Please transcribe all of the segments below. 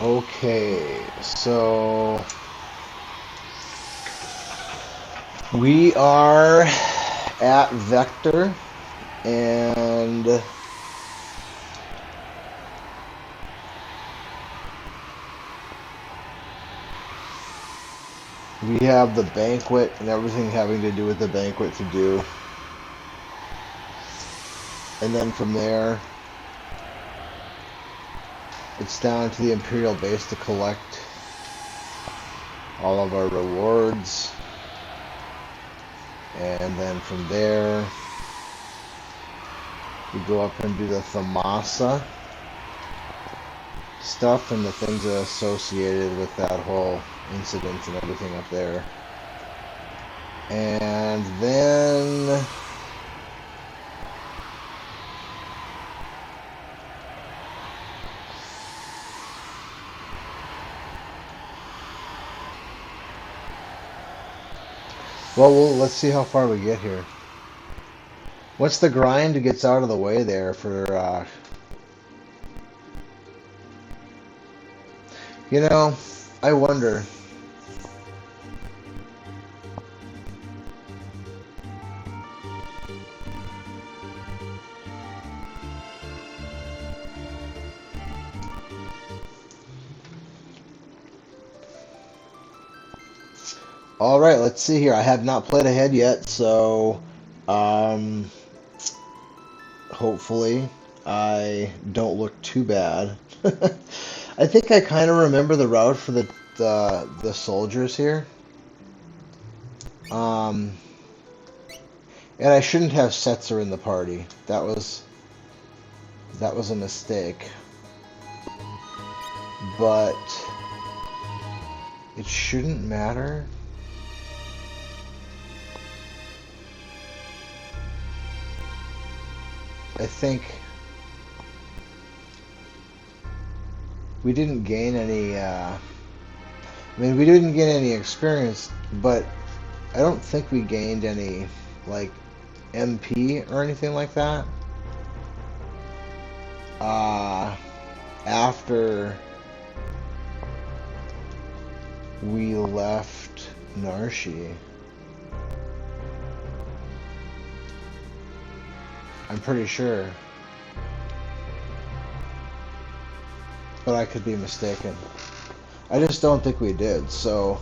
Okay, so we are at vector, and we have the banquet and everything having to do with the banquet to do. And then from there, it's down to the Imperial base to collect all of our rewards. And then from there, we go up and do the Thamasa stuff and the things associated with that whole incident and everything up there. And then well, let's see how far we get here. Once the grind gets out of the way there for, you know, I wonder. All right, let's see here. I have not played ahead yet, so hopefully I don't look too bad. I think I kind of remember the route for the soldiers here. And I shouldn't have Setzer in the party. That was a mistake. But it shouldn't matter. I think we didn't gain any, I mean, we didn't get any experience, but I don't think we gained any, like, MP or anything like that. After we left Narshi. I'm pretty sure. But I could be mistaken. I just don't think we did, so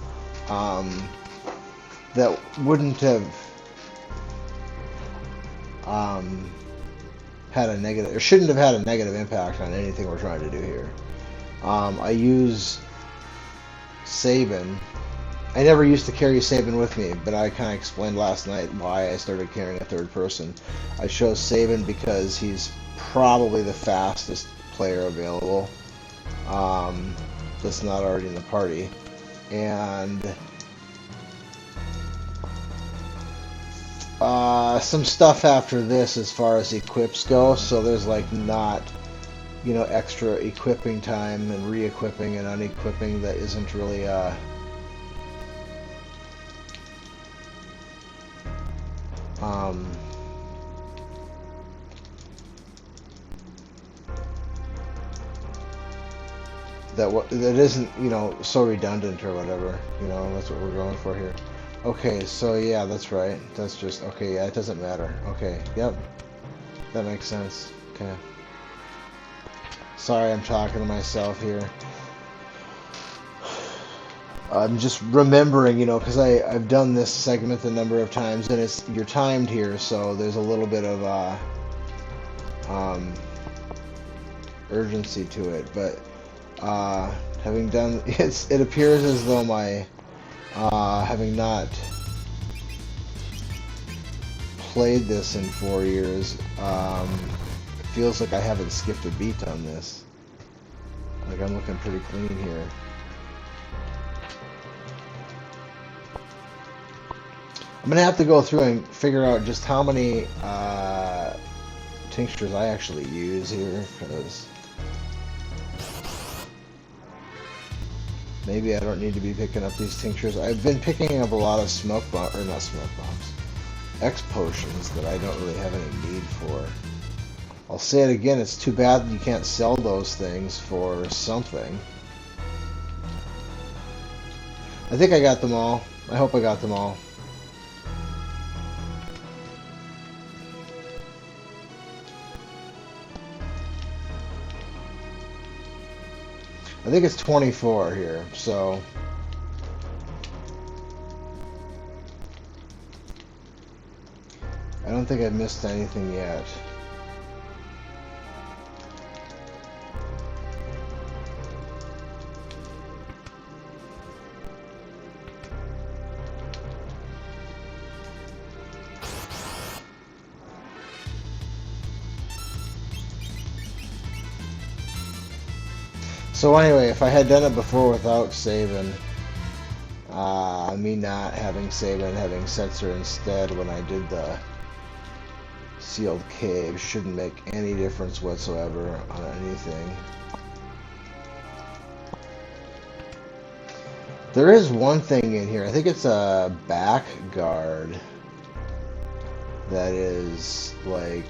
that wouldn't have had a negative, or shouldn't have had a negative impact on anything we're trying to do here. I use Sabin. I never used to carry Sabin with me, but I kind of explained last night why I started carrying a third person. I chose Sabin because he's probably the fastest player available that's not already in the party. And some stuff after this as far as equips go, so there's like not, you know, extra equipping time and re-equipping and unequipping that isn't really that isn't, you know, so redundant or whatever. You know, that's what we're going for here. Okay, so yeah, that's right. That's just okay. Yeah, it doesn't matter. Okay, yep, that makes sense. Okay. Sorry, I'm talking to myself here. I'm just remembering, you know, because I've done this segment a number of times, and you're timed here, so there's a little bit of urgency to it. But having done it appears as though my having not played this in 4 years, it feels like I haven't skipped a beat on this. Like I'm looking pretty clean here. I'm gonna have to go through and figure out just how many tinctures I actually use here, because maybe I don't need to be picking up these tinctures. I've been picking up a lot of smoke bomb, or not smoke bombs, X potions that I don't really have any need for. I'll say it again, it's too bad that you can't sell those things for something. I think I got them all. I hope I got them all. I think it's 24 here, so... I don't think I've missed anything yet. So anyway, if I had done it before without saving, me not having saving and having sensor instead when I did the sealed cave shouldn't make any difference whatsoever on anything. There is one thing in here. I think it's a back guard that is like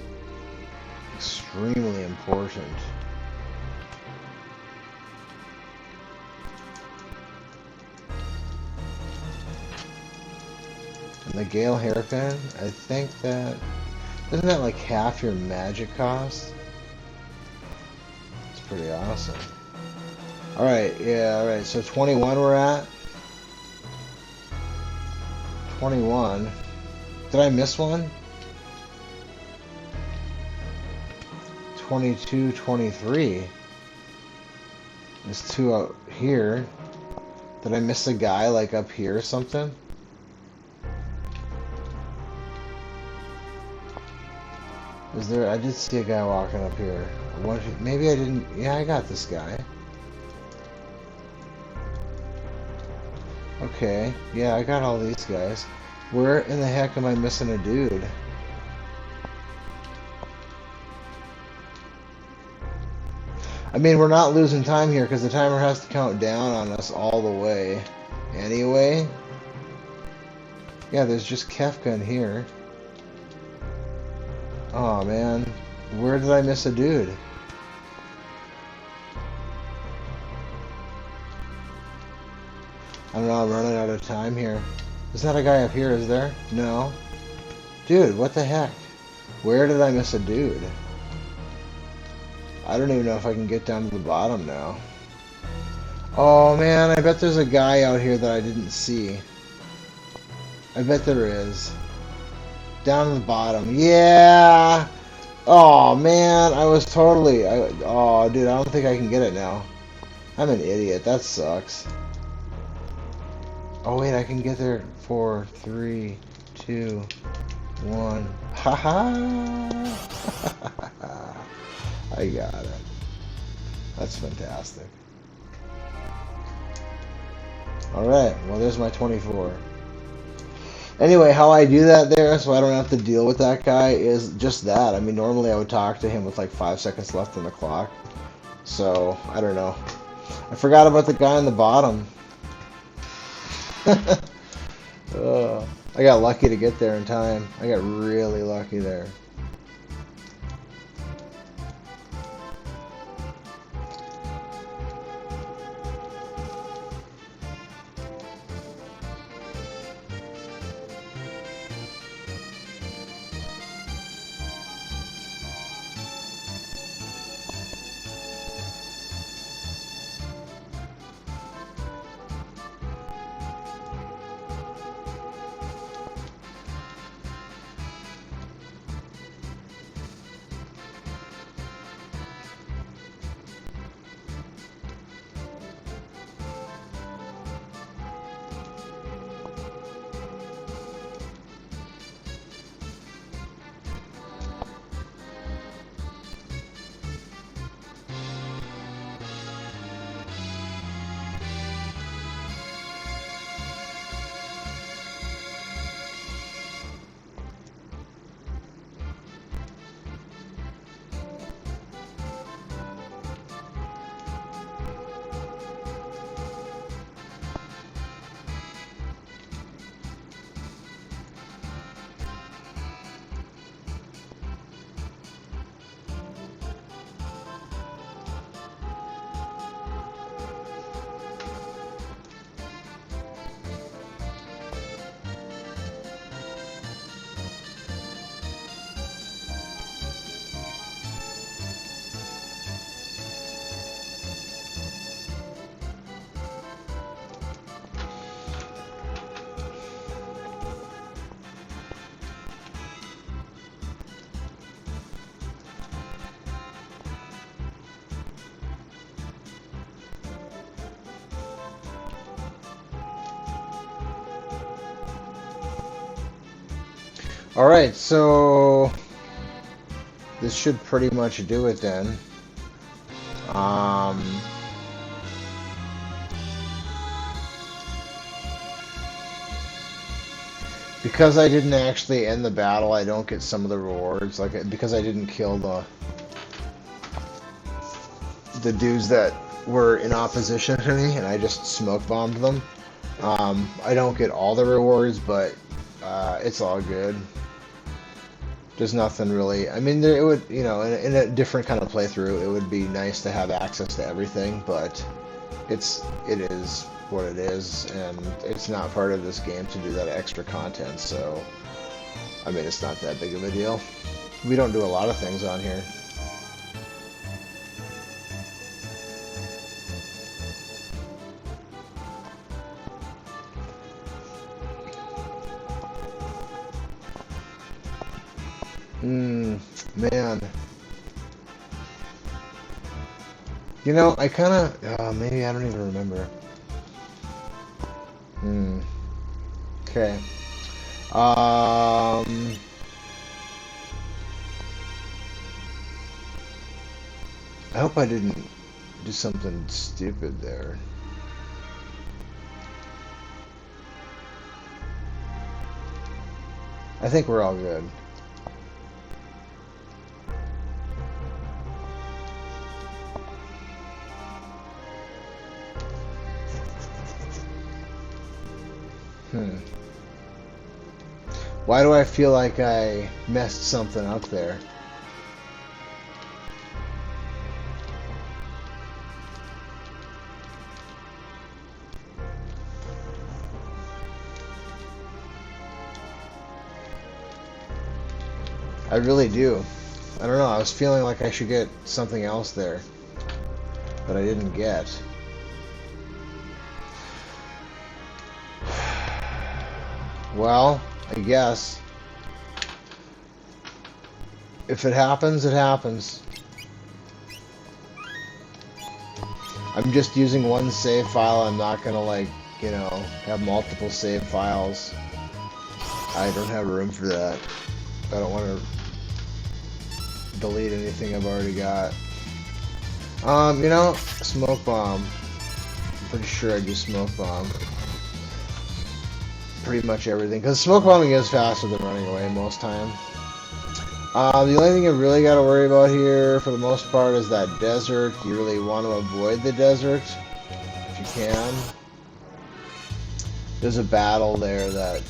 extremely important. And the Gale hairpin, I think that... Isn't that like half your magic cost? It's pretty awesome. Alright, yeah, alright, so 21 we're at. 21. Did I miss one? 22, 23. There's two out here. Did I miss a guy like up here or something? Is there? I did see a guy walking up here. Maybe I didn't. Yeah, I got this guy. Okay. Yeah, I got all these guys. Where in the heck am I missing a dude? I mean, we're not losing time here because the timer has to count down on us all the way. Anyway. Yeah, there's just Kefka in here. Oh man, where did I miss a dude? I don't know, I'm running out of time here. There's not a guy up here, is there? No. Dude, what the heck? Where did I miss a dude? I don't even know if I can get down to the bottom now. Oh man, I bet there's a guy out here that I didn't see. I bet there is. Down to the bottom. Yeah! Oh man, I was totally... oh dude, I don't think I can get it now. I'm an idiot. That sucks. Oh wait, I can get there. 4, 3, 2, 1. Haha! I got it. That's fantastic. Alright, well there's my 24. Anyway, how I do that there, so I don't have to deal with that guy, is just that. I mean, normally I would talk to him with like 5 seconds left on the clock. So, I don't know. I forgot about the guy on the bottom. I got lucky to get there in time. I got really lucky there. Alright, so this should pretty much do it then. Because I didn't actually end the battle, I don't get some of the rewards. Like, because I didn't kill the dudes that were in opposition to me, and I just smoke bombed them. I don't get all the rewards, but it's all good. There's nothing really. I mean, it would, you know, in a different kind of playthrough, it would be nice to have access to everything, but it is what it is, and it's not part of this game to do that extra content. So, I mean, it's not that big of a deal. We don't do a lot of things on here. Man. You know, I kind of, maybe I don't even remember. Okay. I hope I didn't do something stupid there. I think we're all good. Why do I feel like I messed something up there? I really do. I don't know, I was feeling like I should get something else there, but I didn't get. Well, I guess. If it happens, it happens. I'm just using one save file. I'm not gonna, like, you know, have multiple save files. I don't have room for that. I don't want to delete anything I've already got. You know, smoke bomb. I'm pretty sure I do smoke bomb. Pretty much everything, because smoke bombing is faster than running away most time. The only thing you really got to worry about here, for the most part, is that desert. You really want to avoid the desert if you can. There's a battle there that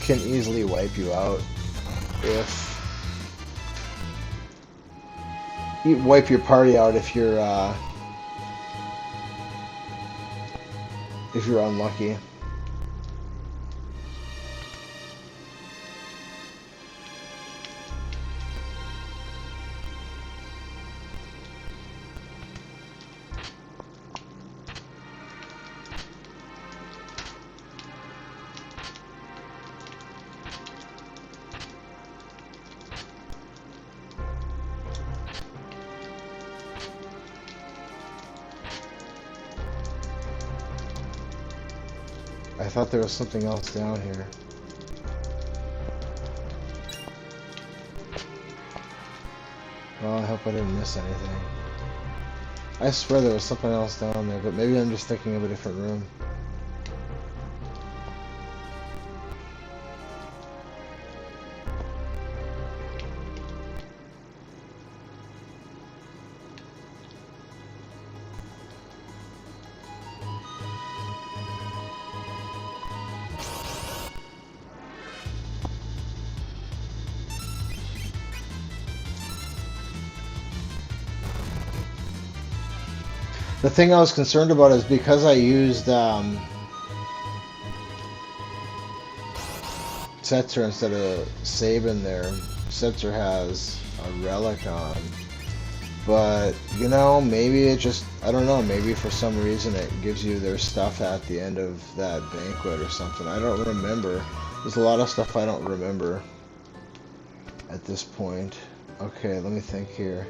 can easily wipe you out if you wipe your party out if you're unlucky. I thought there was something else down here. Well, I hope I didn't miss anything. I swear there was something else down there, but maybe I'm just thinking of a different room. The thing I was concerned about is because I used Setzer instead of Sabin there. Setzer has a relic on. But, you know, maybe it just, I don't know, maybe for some reason it gives you their stuff at the end of that banquet or something. I don't remember. There's a lot of stuff I don't remember at this point. Okay, let me think here.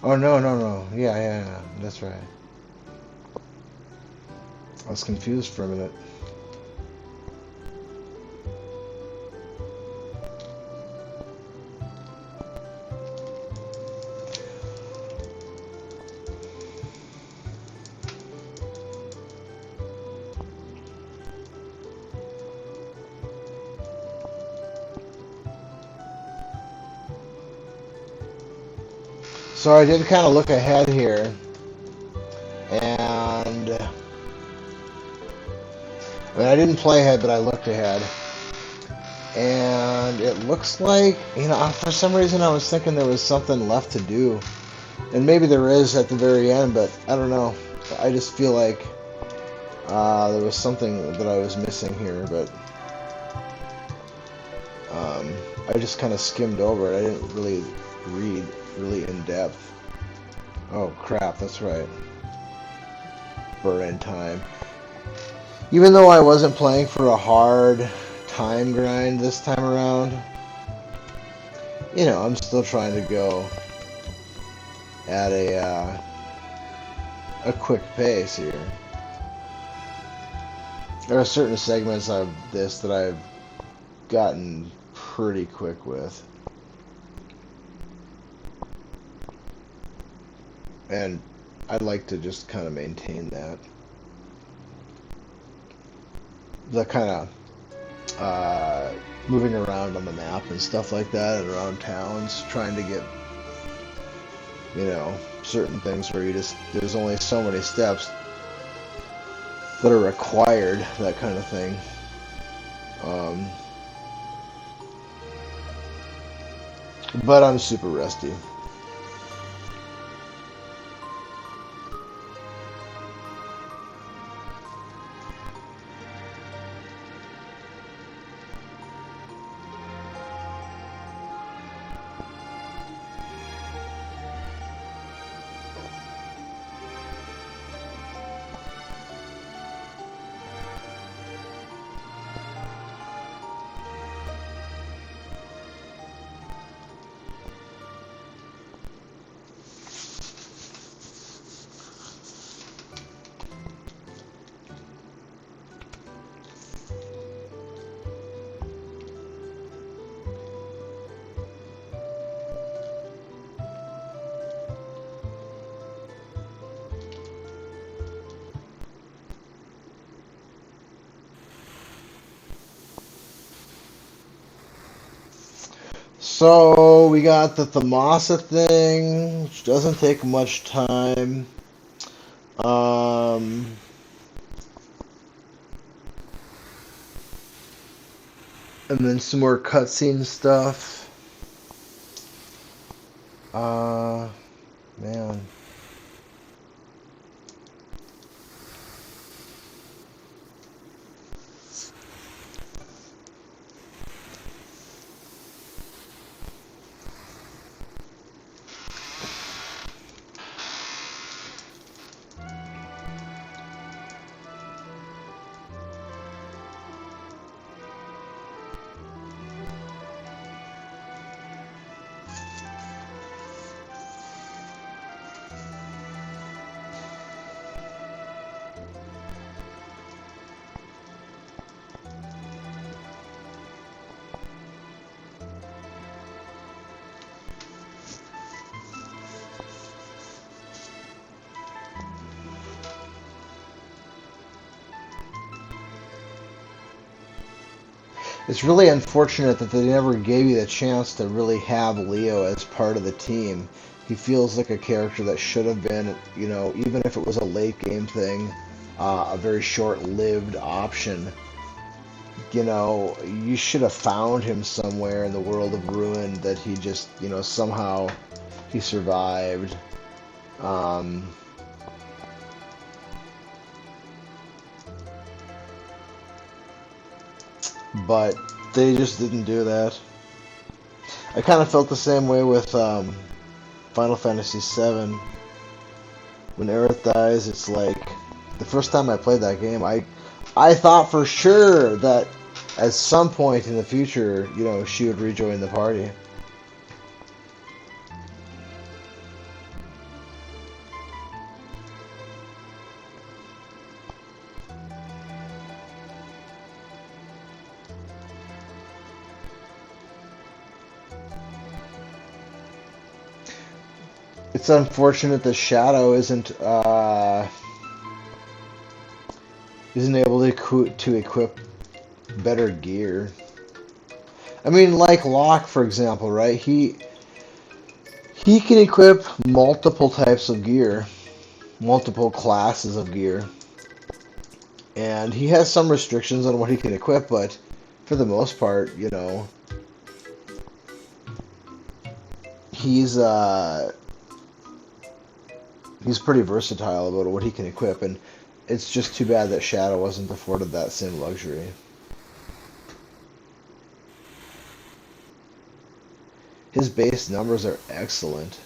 Oh, no, no, no. Yeah, yeah, yeah. That's right. I was confused for a minute. So I did kind of look ahead here, and I mean, I didn't play ahead, but I looked ahead, and it looks like, for some reason I was thinking there was something left to do, and maybe there is at the very end, but I don't know. I just feel like there was something that I was missing here, but I just kind of skimmed over it. I didn't really read really in depth. Oh crap, that's right. Burn-in time. Even though I wasn't playing for a hard time grind this time around, I'm still trying to go at a quick pace here. There are certain segments of this that I've gotten pretty quick with. And I'd like to just kind of maintain that. The kind of moving around on the map and stuff like that, and around towns, trying to get, certain things where there's only so many steps that are required, that kind of thing. But I'm super rusty. So we got the Thamasa thing, which doesn't take much time. Um, and then some more cutscene stuff. Man. It's really unfortunate that they never gave you the chance to really have Leo as part of the team. He feels like a character that should have been, even if it was a late game thing, a very short-lived option. You should have found him somewhere in the world of Ruin that he just, somehow he survived. But they just didn't do that. I kind of felt the same way with Final Fantasy VII. When Aerith dies, it's like the first time I played that game, I thought for sure that at some point in the future, she would rejoin the party. It's unfortunate that Shadow isn't able to equip better gear. I mean, like Locke, for example, right? He can equip multiple types of gear, multiple classes of gear, and he has some restrictions on what he can equip, but for the most part, you know, he's pretty versatile about what he can equip, and it's just too bad that Shadow wasn't afforded that same luxury. His base numbers are excellent.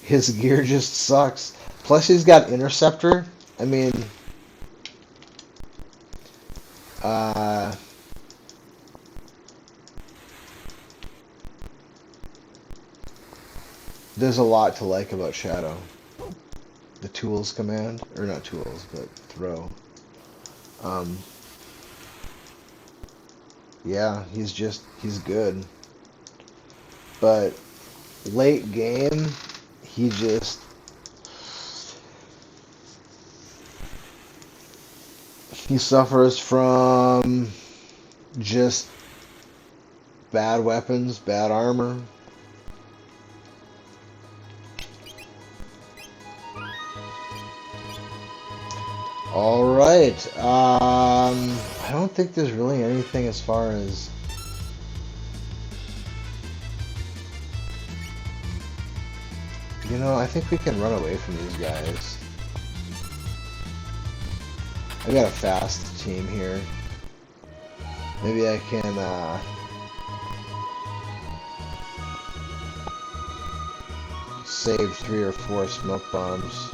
His gear just sucks. Plus, he's got Interceptor. I mean, uh, there's a lot to like about Shadow. The tools command, or not tools, but throw. Um, yeah, he's good. But late game, he just he suffers from just bad weapons, bad armor. All right. I don't think there's really anything as far as I think we can run away from these guys. I got a fast team here. Maybe I can save 3 or 4 smoke bombs.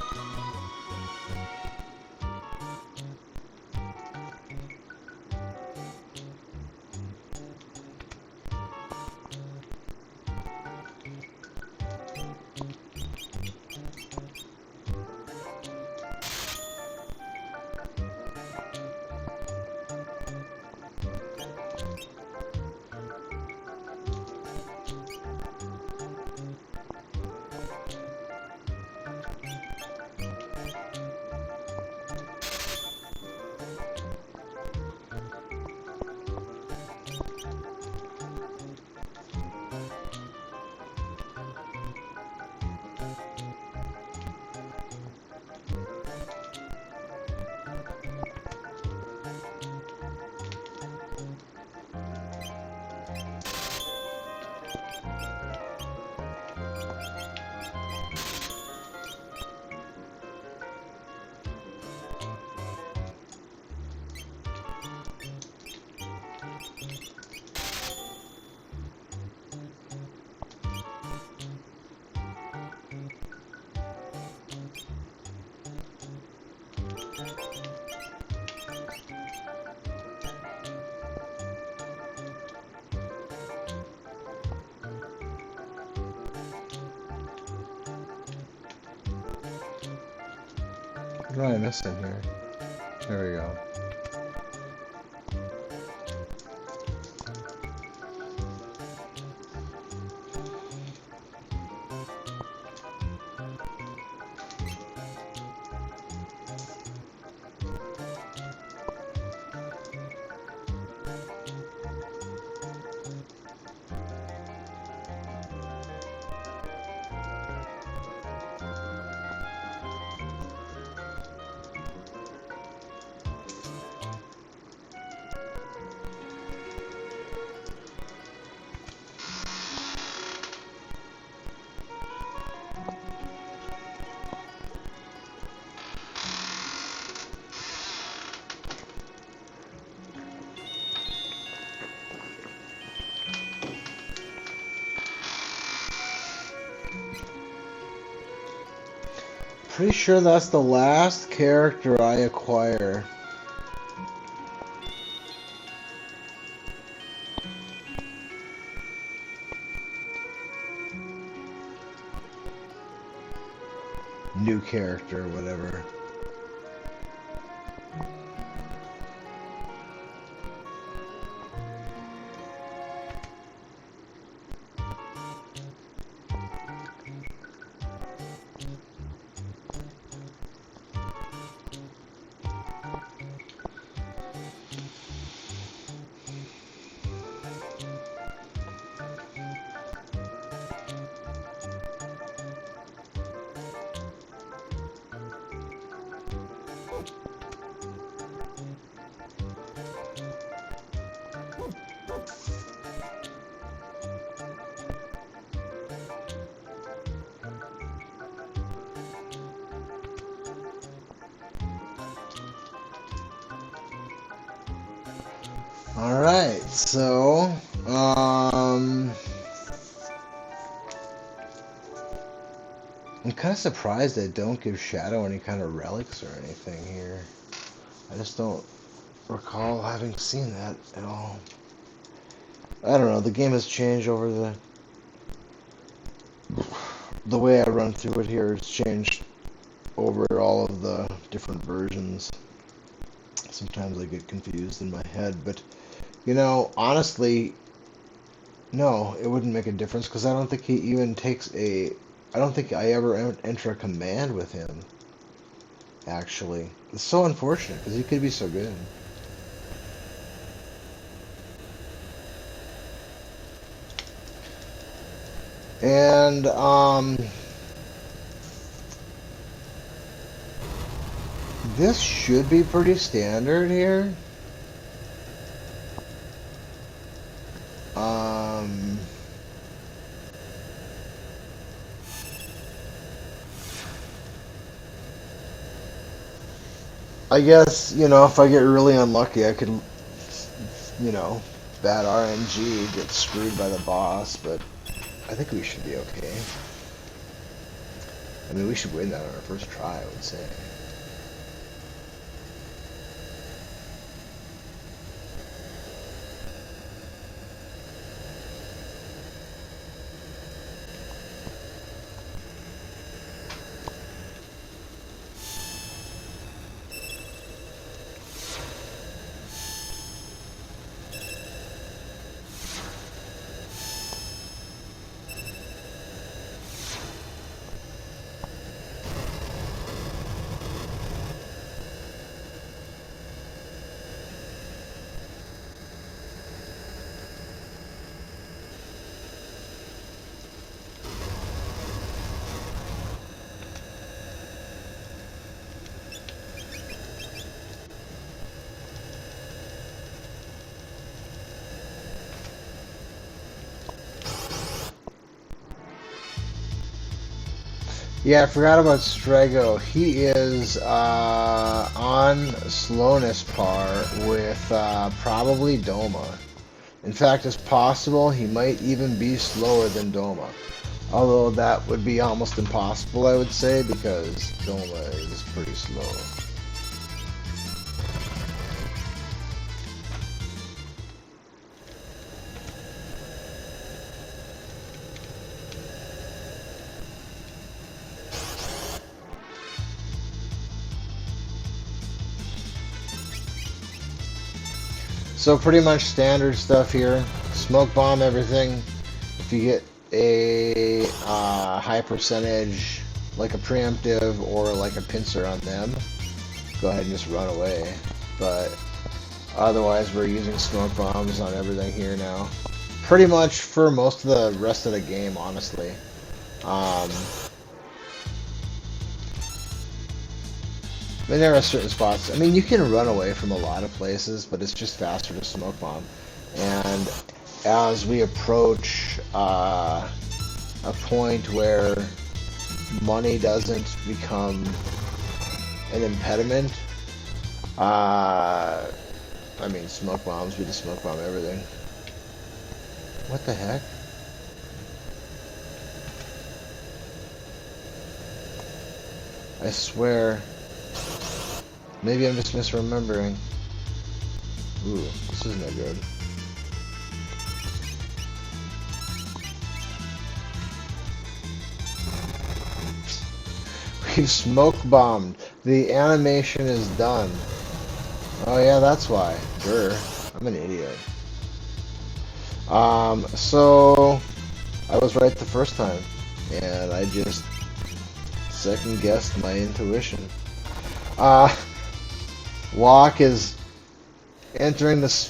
What am I missing here? There we go. Pretty sure that's the last character I acquire. New character, whatever. All right, so I'm kind of surprised they don't give Shadow any kind of relics or anything here. I just don't recall having seen that at all. I don't know. The game has changed over the way I run through it here. It's changed over all of the different versions. Sometimes I get confused in my head, but you know, honestly, no, it wouldn't make a difference because I don't think he even takes a. I don't think I ever enter a command with him. Actually, it's so unfortunate because he could be so good. And this should be pretty standard here. I guess, you know, if I get really unlucky, I could, you know, bad RNG, get screwed by the boss, but I think we should be okay. I mean, we should win that on our first try, I would say. Yeah, I forgot about Strago. He is on slowness par with probably Doma. In fact, it's possible he might even be slower than Doma. Although that would be almost impossible, I would say, because Doma is pretty slow. So pretty much standard stuff here. Smoke bomb everything. If you get a high percentage, like a preemptive or like a pincer on them, go ahead and just run away. But otherwise, we're using smoke bombs on everything here now. Pretty much for most of the rest of the game, honestly. But there are certain spots. I mean, you can run away from a lot of places, but it's just faster to smoke bomb. And as we approach a point where money doesn't become an impediment, I mean, smoke bombs, we just smoke bomb everything. What the heck? I swear. Maybe I'm just misremembering. Ooh, this is no good. We've smoke bombed. The animation is done. Oh yeah, that's why. Sure. I'm an idiot. So I was right the first time, and I just second guessed my intuition. Locke is entering the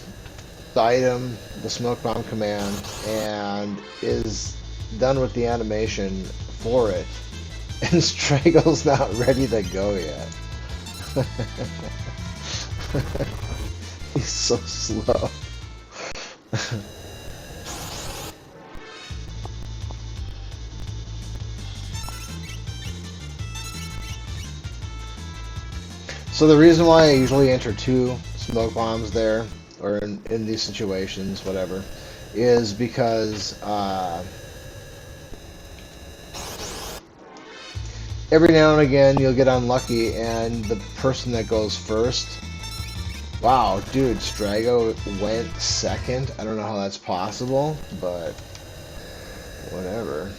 item, the smoke bomb command, and is done with the animation for it. And Straggle's not ready to go yet. He's so slow. So the reason why I usually enter two smoke bombs there, or in these situations, whatever, is because every now and again you'll get unlucky and the person that goes first. Wow, dude, Strago went second. I don't know how that's possible, but whatever.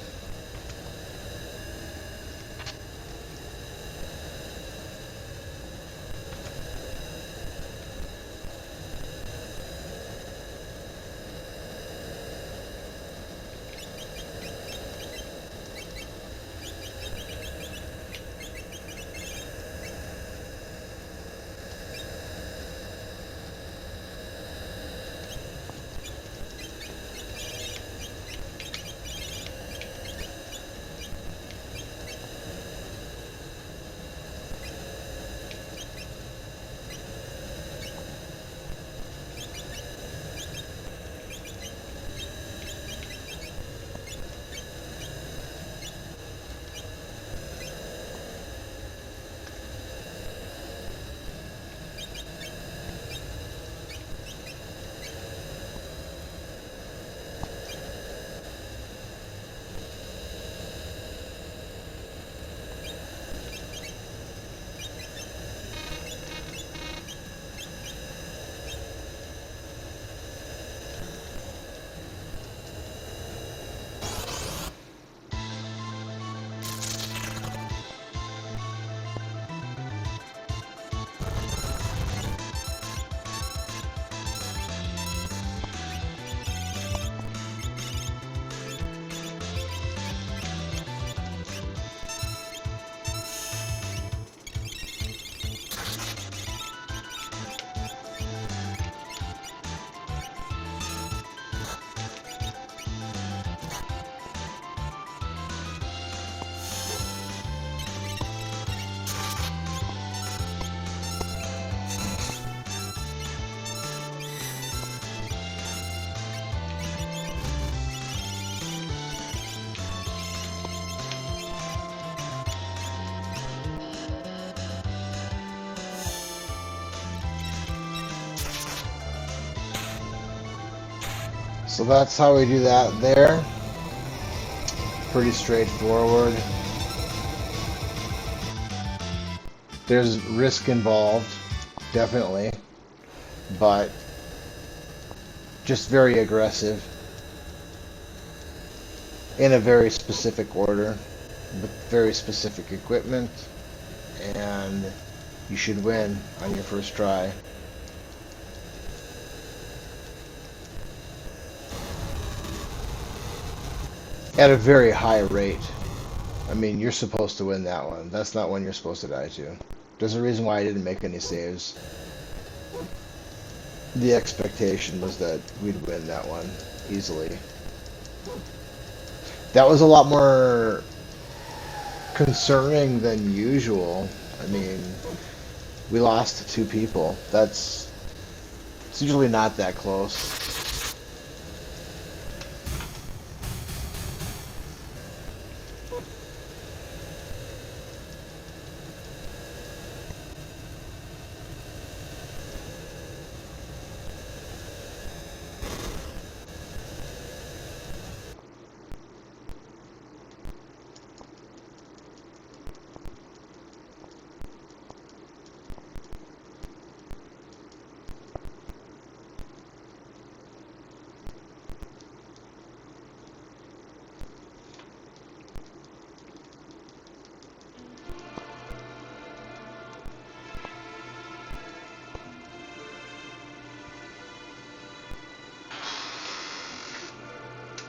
So that's how we do that there. Pretty straightforward. There's risk involved, definitely, but just very aggressive in a very specific order with very specific equipment, and you should win on your first try. At a very high rate. I mean, you're supposed to win that one. That's not one you're supposed to die to. There's a reason why I didn't make any saves. The expectation was that we'd win that one easily. That was a lot more concerning than usual. I mean, we lost 2 people. It's usually not that close.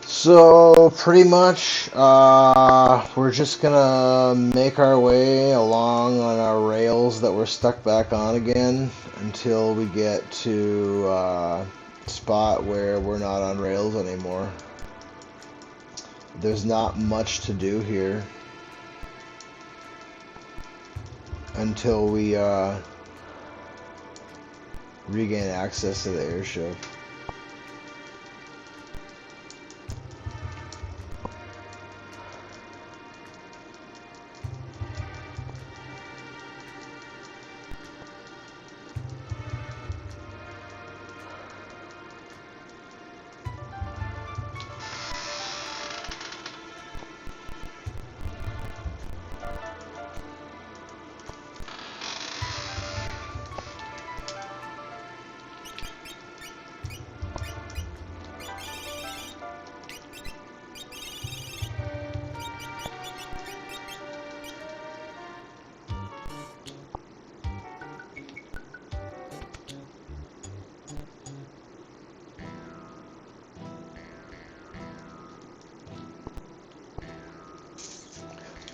So pretty much, we're just gonna make our way along on our rails that we're stuck back on again until we get to a spot where we're not on rails anymore. There's not much to do here until we regain access to the airship.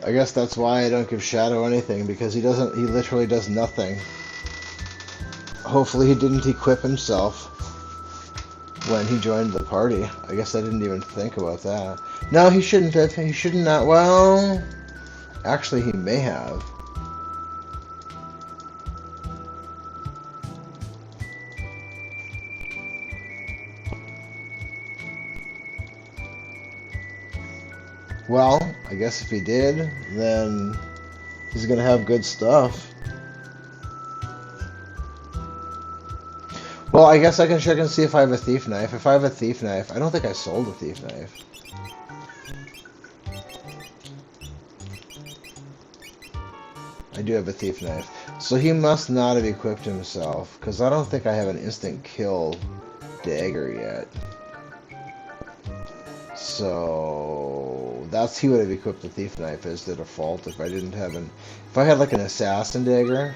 I guess that's why I don't give Shadow anything, because he literally does nothing. Hopefully he didn't equip himself when he joined the party. I guess I didn't even think about that. No, he shouldn't have. He should not. Well, actually, he may have. Well, I guess if he did, then he's gonna have good stuff. Well, I guess I can check and see if I have a thief knife. If I have a thief knife, I don't think I sold a thief knife. I do have a thief knife. So he must not have equipped himself, because I don't think I have an instant kill dagger yet. So he would have equipped the thief knife as the default if I didn't have if I had like an assassin dagger.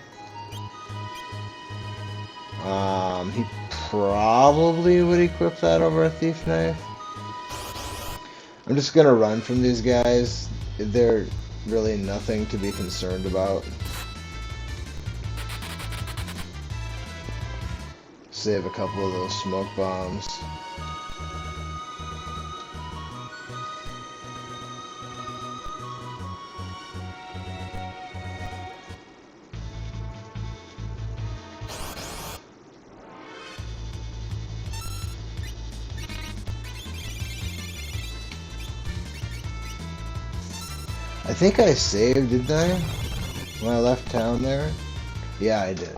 He probably would equip that over a thief knife. I'm just gonna run from these guys. They're really nothing to be concerned about. Save a couple of those smoke bombs. I think I saved, didn't I? When I left town there? Yeah, I did.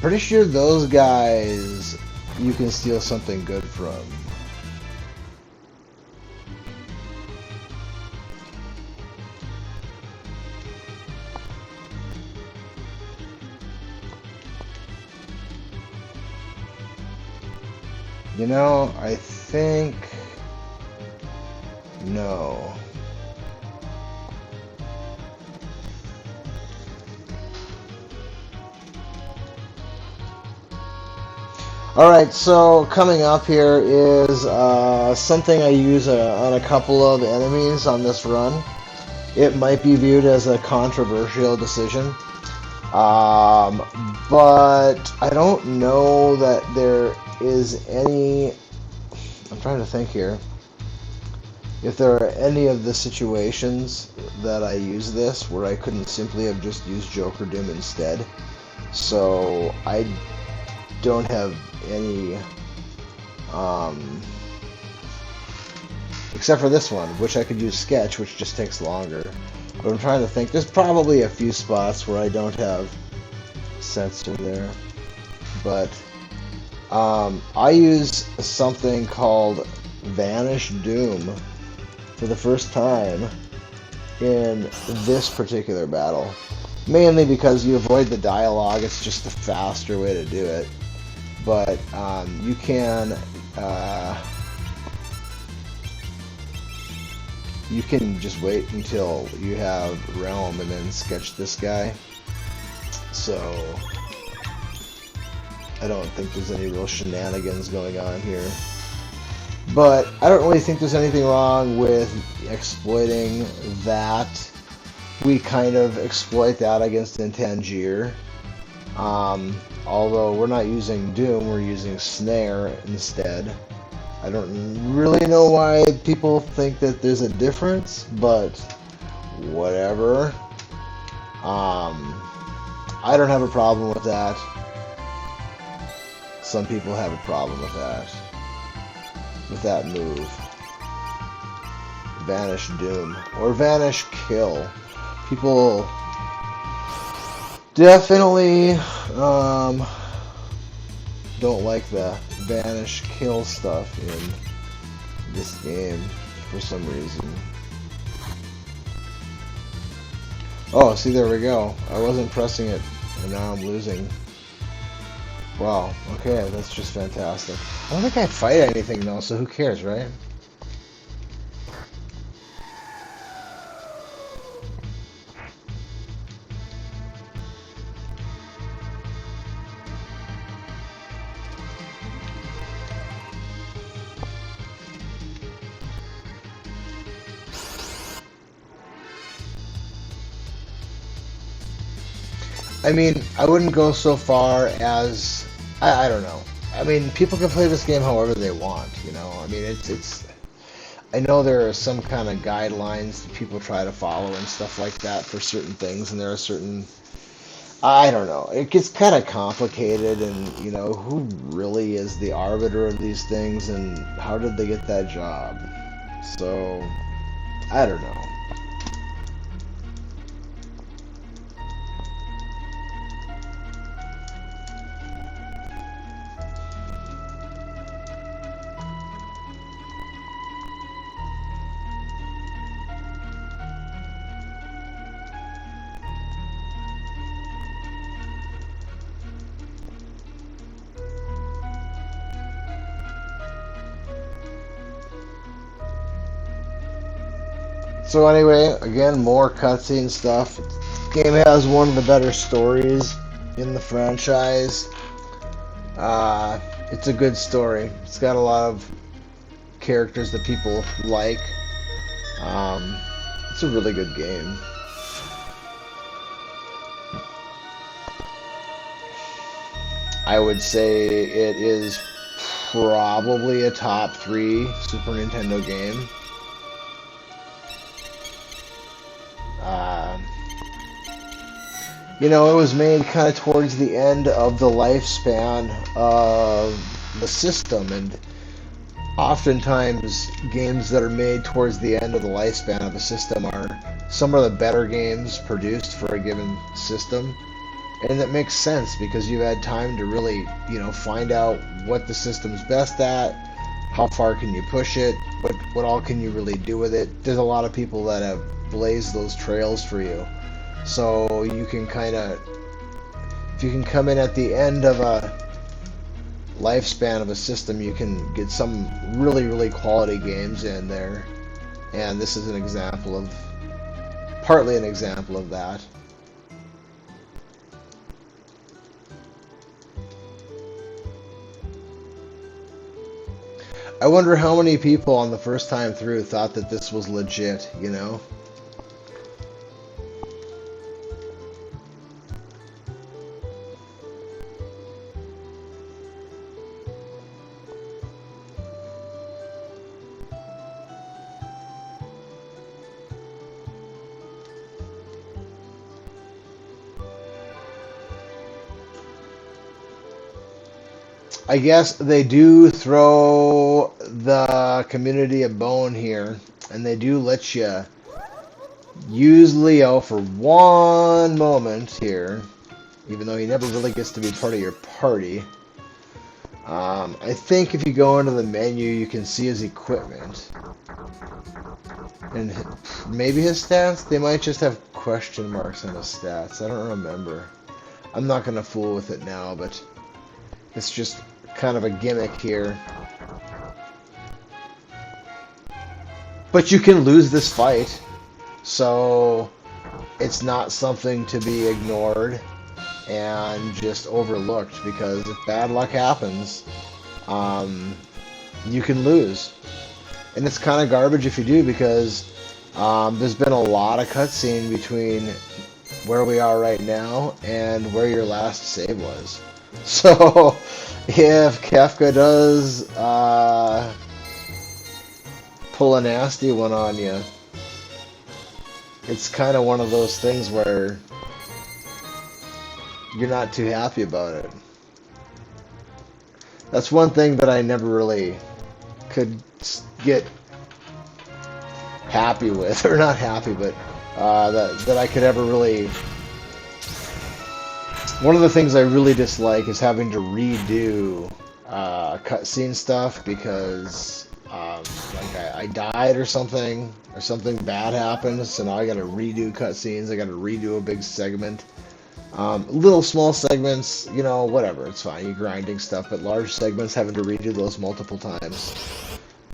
Pretty sure those guys you can steal something good from. You know, I think... No. Alright, so coming up here is something I use on a couple of enemies on this run. It might be viewed as a controversial decision, but I don't know that there is any... I'm trying to think here. If there are any of the situations that I use this where I couldn't simply have just used Joker Doom instead. So I don't have any, except for this one, which I could use Sketch, which just takes longer. But I'm trying to think. There's probably a few spots where I don't have Censor there. But I use something called Vanish Doom for the first time in this particular battle. Mainly because you avoid the dialogue, it's just the faster way to do it. But you can just wait until you have Realm and then sketch this guy. So I don't think there's any real shenanigans going on here. But I don't really think there's anything wrong with exploiting that. We kind of exploit that against Intangier. Although we're not using Doom, we're using Snare instead. I don't really know why people think that there's a difference, but whatever. I don't have a problem with that. Some people have a problem with that move. Vanish Doom or Vanish Kill. People don't like the vanish kill stuff in this game for some reason. Oh, see, there we go. I wasn't pressing it, and now I'm losing. Wow, okay, that's just fantastic. I don't think I fight anything though, so who cares, right? I mean, I wouldn't go so far as I don't know. I mean, people can play this game however they want, you know. I mean, it's. I know there are some kind of guidelines that people try to follow and stuff like that for certain things, and there are certain. I don't know. It gets kind of complicated, and you know, who really is the arbiter of these things, and how did they get that job? So, I don't know. So anyway, again, more cutscene stuff. This game has one of the better stories in the franchise. It's a good story. It's got a lot of characters that people like. It's a really good game. I would say it is probably a top 3 Super Nintendo game. You know, it was made kind of towards the end of the lifespan of the system, and oftentimes games that are made towards the end of the lifespan of a system are some of the better games produced for a given system. And that makes sense because you've had time to really, you know, find out what the system's best at, how far can you push it, what all can you really do with it. There's a lot of people that have blazed those trails for you. So you can kind of, if you can come in at the end of a lifespan of a system, you can get some really, really quality games in there. And this is an example of, partly an example of that. I wonder how many people on the first time through thought that this was legit, you know? I guess they do throw the community a bone here, and they do let you use Leo for one moment here, even though he never really gets to be part of your party. I think if you go into the menu, you can see his equipment. And maybe his stats? They might just have question marks on his stats. I don't remember. I'm not going to fool with it now, but it's just kind of a gimmick here. But you can lose this fight, so it's not something to be ignored and just overlooked, because if bad luck happens, you can lose. And it's kind of garbage if you do, because there's been a lot of cutscene between where we are right now and where your last save was. So if Kefka does pull a nasty one on you, it's kind of one of those things where you're not too happy about it. That's one thing that I never really could get happy with, or not happy, but that I could ever really One of the things I really dislike is having to redo cutscene stuff because like I died or something bad happens, so now I got to redo cutscenes. I got to redo a big segment. Little small segments, you know, whatever, it's fine. You're grinding stuff, but large segments having to redo those multiple times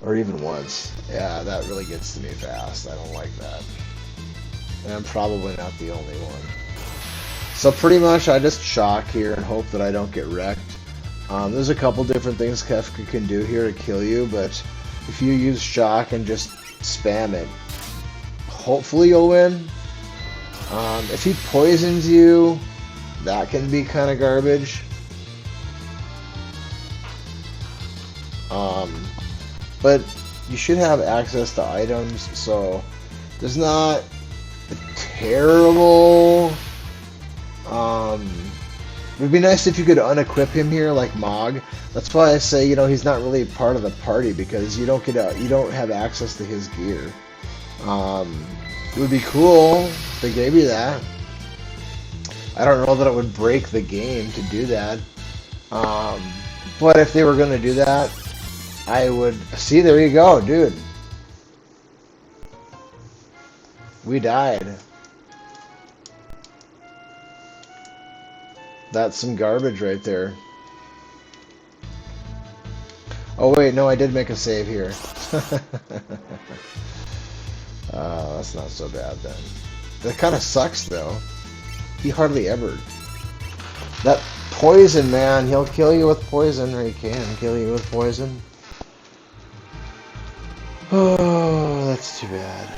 or even once, yeah, that really gets to me fast. I don't like that, and I'm probably not the only one. So pretty much I just shock here and hope that I don't get wrecked. There's a couple different things Kefka can do here to kill you, but if you use shock and just spam it, hopefully you'll win. If he poisons you, that can be kind of garbage. But you should have access to items, so there's not a terrible... it would be nice if you could unequip him here like Mog. That's why I say, you know, he's not really part of the party because you don't have access to his gear. It would be cool if they gave you that. I don't know that it would break the game to do that. But if they were going to do that, I would... See, there you go, dude. We died. That's some garbage right there. Oh wait, no, I did make a save here. That's not so bad then. That kind of sucks though. He hardly ever... That poison, man, he'll kill you with poison, or he can kill you with poison. Oh, that's too bad.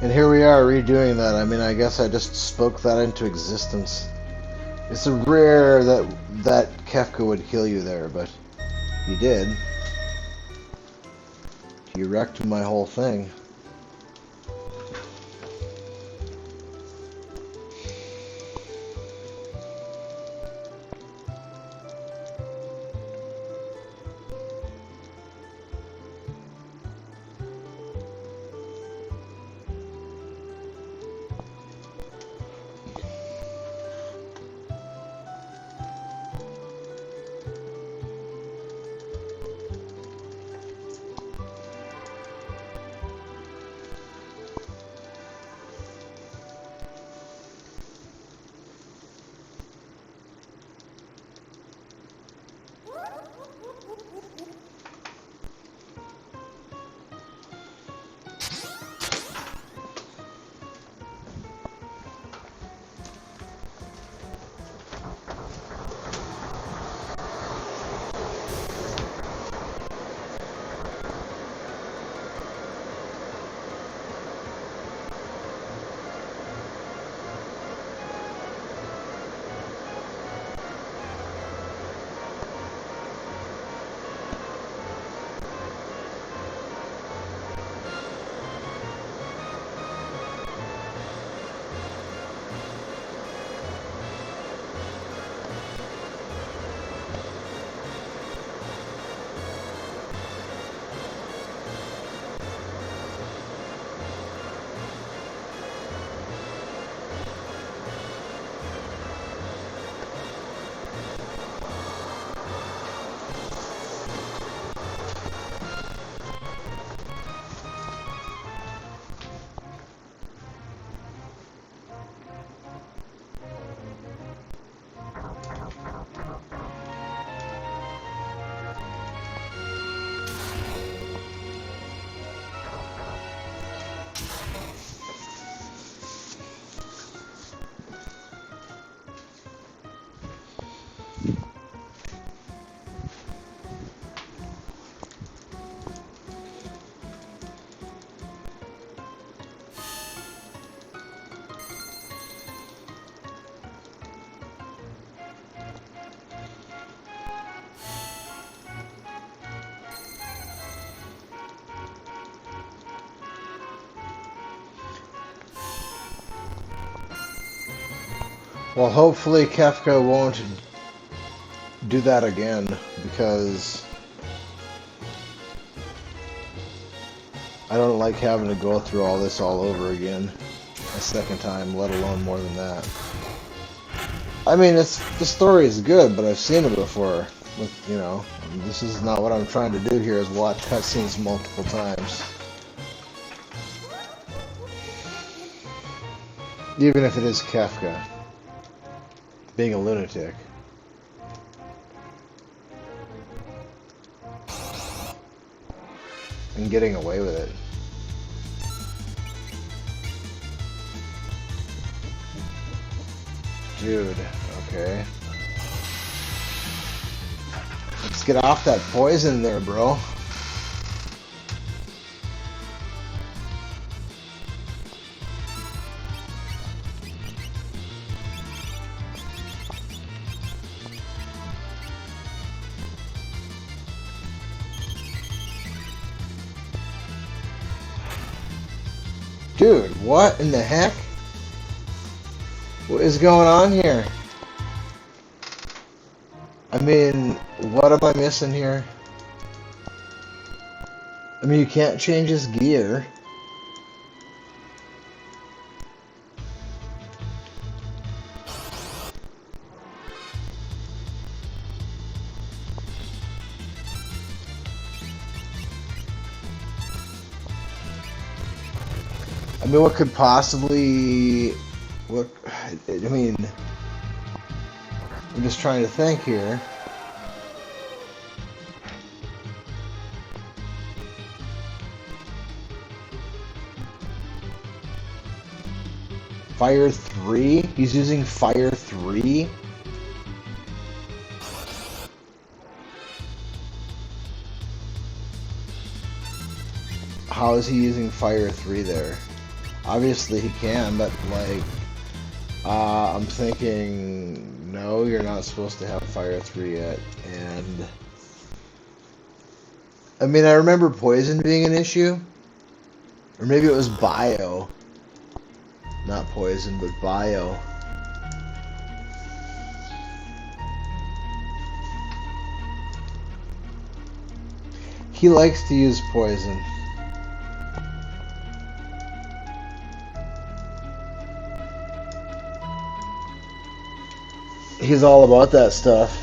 And here we are redoing that. I mean, I guess I just spoke that into existence. It's rare that Kefka would kill you there, but he did. He wrecked my whole thing. Well, hopefully Kefka won't do that again, because I don't like having to go through all this all over again a second time, let alone more than that. I mean, the story is good, but I've seen it before. This is not what I'm trying to do here, is watch cutscenes multiple times. Even if it is Kefka being a lunatic. And getting away with it. Dude, okay. Let's get off that poison there, bro. Dude, what in the heck? What is going on here? I mean, what am I missing here? I mean, you can't change his gear. I mean, what could possibly... What... I mean... I'm just trying to think here. Fire 3? He's using Fire 3? How is he using Fire 3 there? Obviously he can, but like, I'm thinking, no, you're not supposed to have Fire 3 yet. And I mean, I remember poison being an issue, or maybe it was bio, not poison, but bio. He likes to use poison. He's all about that stuff.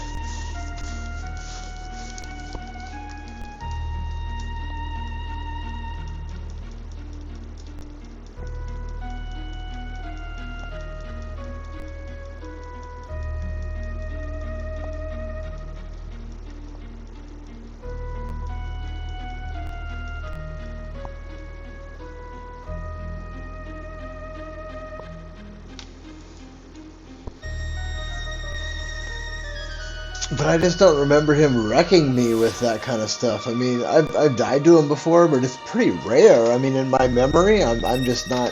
But I just don't remember him wrecking me with that kind of stuff. I mean, I've died to him before, but it's pretty rare. I mean, in my memory, I'm just not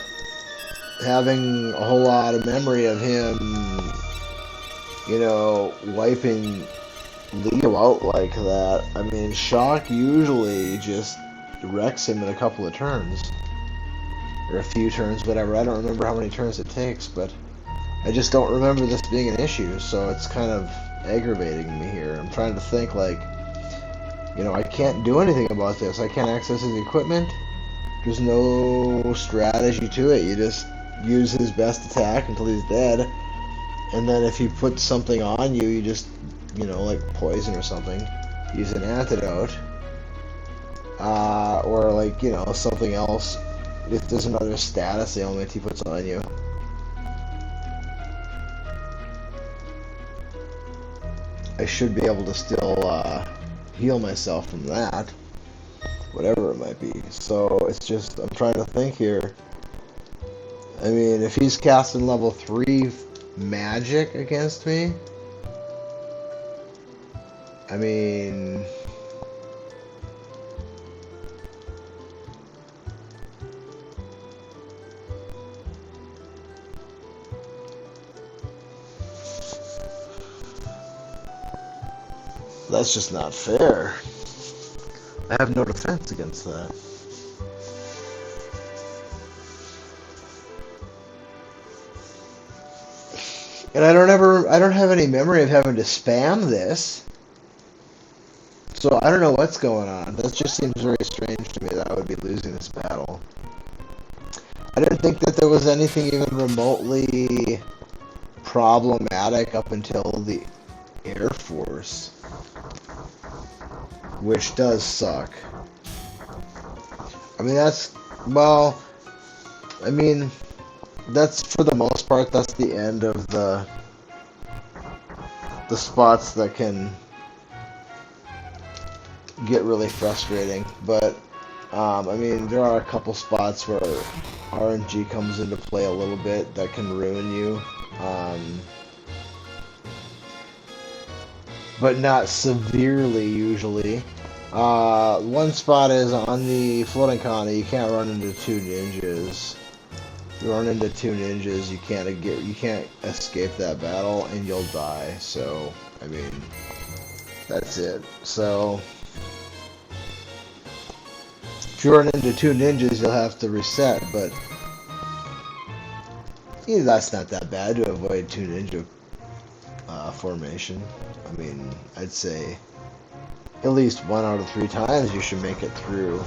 having a whole lot of memory of him, you know, wiping Leo out like that. I mean, Shock usually just wrecks him in a couple of turns. Or a few turns, whatever. I don't remember how many turns it takes, but I just don't remember this being an issue, so it's kind of aggravating me here. I'm trying to think, like, you know, I can't do anything about this. I can't access his equipment. There's no strategy to it. You just use his best attack until he's dead, and then if he puts something on you, you just, you know, like poison or something, use an antidote, or like, you know, something else. If there's another status ailment he puts on you. I should be able to still heal myself from that, whatever it might be. So it's just, I'm trying to think here. I mean, if he's casting level 3 magic against me, I mean, that's just not fair. I have no defense against that. And I don't have any memory of having to spam this. So I don't know what's going on. That just seems very strange to me that I would be losing this battle. I didn't think that there was anything even remotely problematic up until the Air Force, which does suck. I mean, well, I mean, that's for the most part, that's the end of the spots that can get really frustrating. But I mean, there are a couple spots where RNG comes into play a little bit that can ruin you, but not severely usually. One spot is on the floating colony. You can't run into two ninjas. You run into two ninjas, you can't escape that battle, and you'll die. So, I mean, that's it. So, if you run into two ninjas, you'll have to reset. But yeah, that's not that bad to avoid two ninja formation. I mean, I'd say at least 1 out of 3 times you should make it through.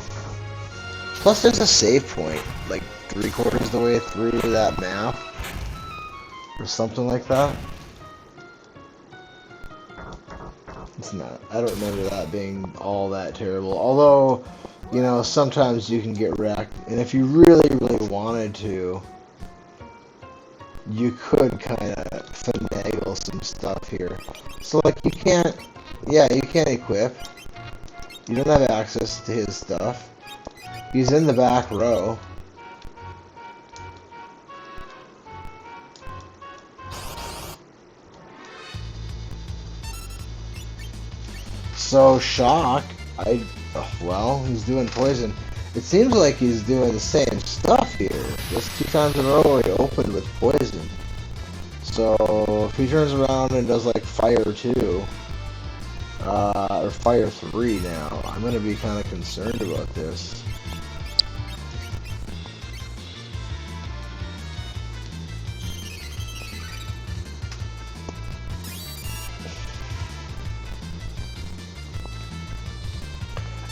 Plus, there's a save point, like 3/4 of the way through that map, or something like that. It's not. I don't remember that being all that terrible. Although, you know, sometimes you can get wrecked, and if you really, really wanted to, you could kind of finagle some stuff here. So, like, you can't equip. You don't have access to his stuff. He's in the back row. So, Shock, well, he's doing poison. It seems like he's doing the same stuff here. Just 2 times in a row where he opened with poison. So, if he turns around and does like Fire 2, or Fire 3 now, I'm going to be kind of concerned about this.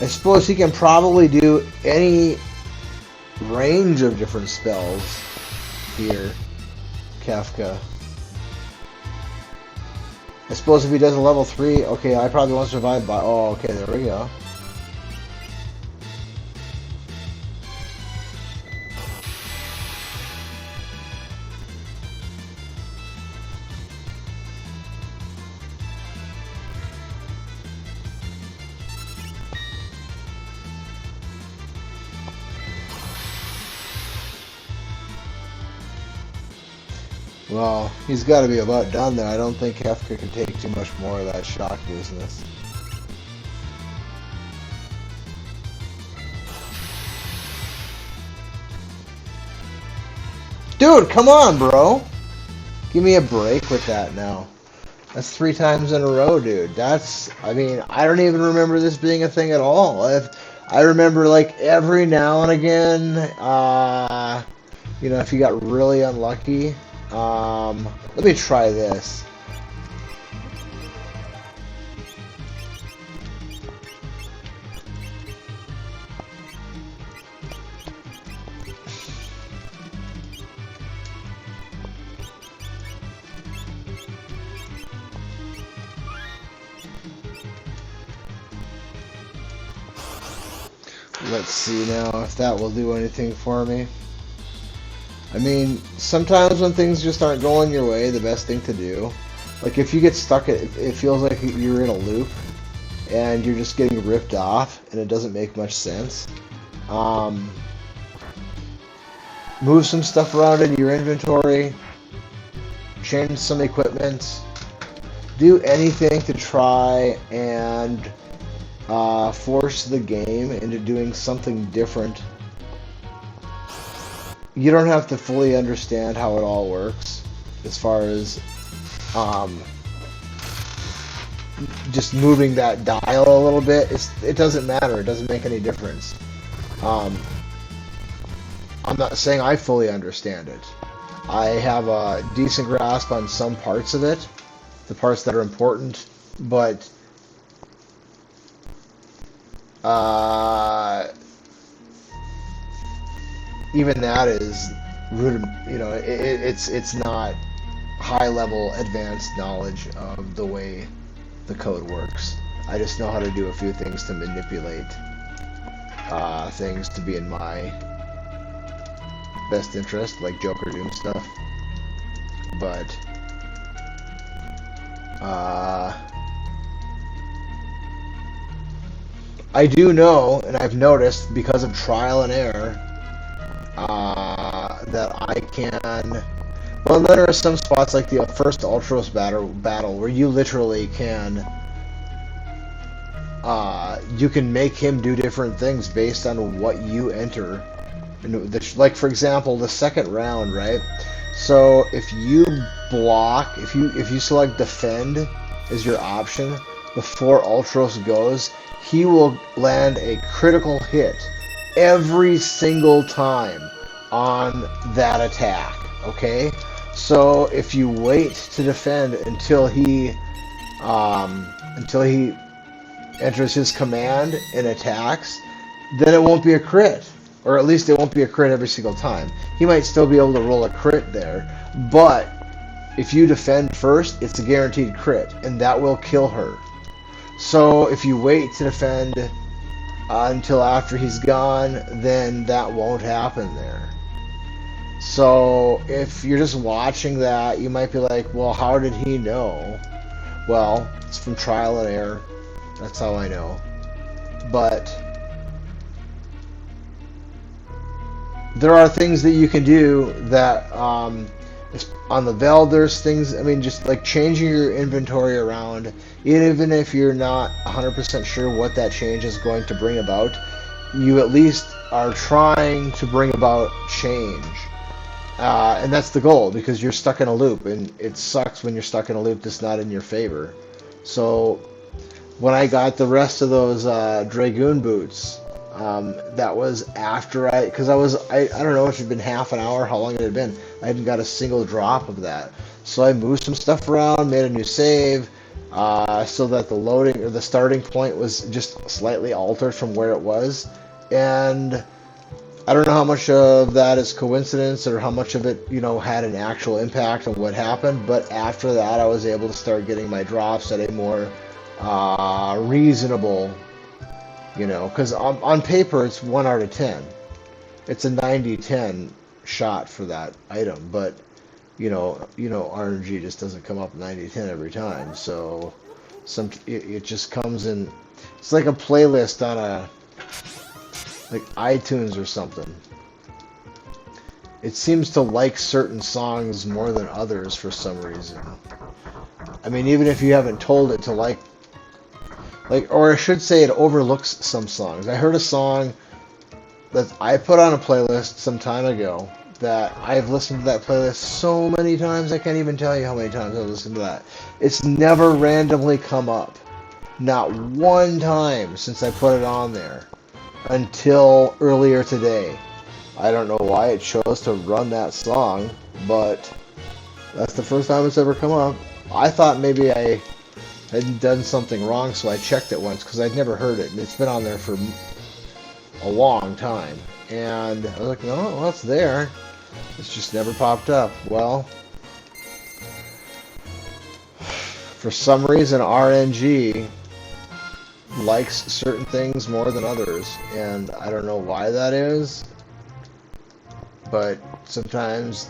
I suppose he can probably do any range of different spells here, Kafka. I suppose if he does a level 3, okay, I probably won't survive by... Oh, okay, there we go. Well, he's got to be about done there. I don't think Hefka can take too much more of that shock business. Dude, come on, bro. Give me a break with that now. That's 3 times in a row, dude. That's, I mean, I don't even remember this being a thing at all. I remember, like, every now and again, you know, if you got really unlucky. Let me try this. Let's see now if that will do anything for me. I mean, sometimes when things just aren't going your way, the best thing to do, like if you get stuck, it feels like you're in a loop and you're just getting ripped off and it doesn't make much sense. Move some stuff around in your inventory, change some equipment, do anything to try and force the game into doing something different. You don't have to fully understand how it all works as far as just moving that dial a little bit. It doesn't matter. It doesn't make any difference. I'm not saying I fully understand it. I have a decent grasp on some parts of it, the parts that are important, but uh, even that is it's not high level advanced knowledge of the way the code works. I just know how to do a few things to manipulate things to be in my best interest, like Joker Doom stuff. But I do know, and I've noticed because of trial and error, that I can. Well, there are some spots like the first Ultros battle where you literally can. You can make him do different things based on what you enter. Like for example, the second round, right? So if you block, if you select defend as your option before Ultros goes, he will land a critical hit every single time on that attack. Okay, so if you wait to defend until he enters his command and attacks, then it won't be a crit. Or at least it won't be a crit every single time. He might still be able to roll a crit there, but if you defend first, it's a guaranteed crit, and that will kill her. So if you wait to defend until after he's gone, then that won't happen there. So if you're just watching that, you might be like, well, how did he know? Well, it's from trial and error. That's how I know. But there are things that you can do that on the Vel, there's things, I mean, just like changing your inventory around, even if you're not 100% sure what that change is going to bring about, you at least are trying to bring about change. And that's the goal, because you're stuck in a loop, and it sucks when you're stuck in a loop that's not in your favor. So when I got the rest of those Dragoon boots, that was after because I don't know if it had been half an hour, how long it had been. I hadn't got a single drop of that. So I moved some stuff around, made a new save, so that the loading or the starting point was just slightly altered from where it was. And I don't know how much of that is coincidence or how much of it, had an actual impact on what happened. But after that, I was able to start getting my drops at a more reasonable, because on paper it's 1 out of 10. It's a 90-10 shot for that item, but RNG just doesn't come up 90-10 every time. So it just comes in. It's like a playlist on like iTunes or something. It seems to like certain songs more than others for some reason. I mean, even if you haven't told it to like, or I should say it overlooks some songs. I heard a song that I put on a playlist some time ago that I've listened to that playlist so many times, I can't even tell you how many times I've listened to that. It's never randomly come up. Not one time since I put it on there. Until earlier today. I don't know why it chose to run that song, but that's the first time it's ever come up. I thought maybe I had done something wrong, so I checked it once, because I'd never heard it, and it's been on there for a long time. And I was like, no, well, it's there. It's just never popped up. Well, for some reason, RNG likes certain things more than others, and I don't know why that is, but sometimes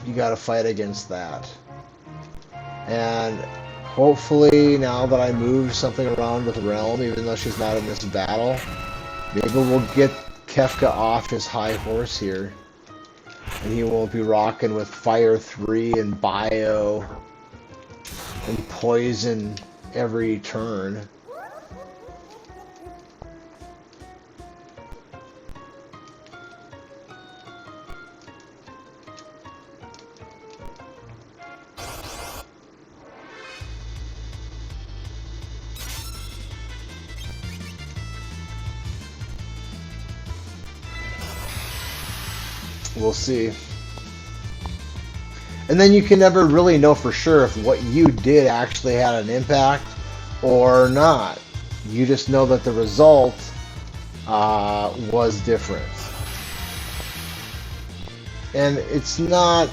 you gotta fight against that. And hopefully now that I moved something around with Realm, even though she's not in this battle, maybe we'll get Kefka off his high horse here, and he won't be rocking with Fire 3 and Bio and Poison every turn. We'll see. And then you can never really know for sure if what you did actually had an impact or not. You just know that the result was different. And it's not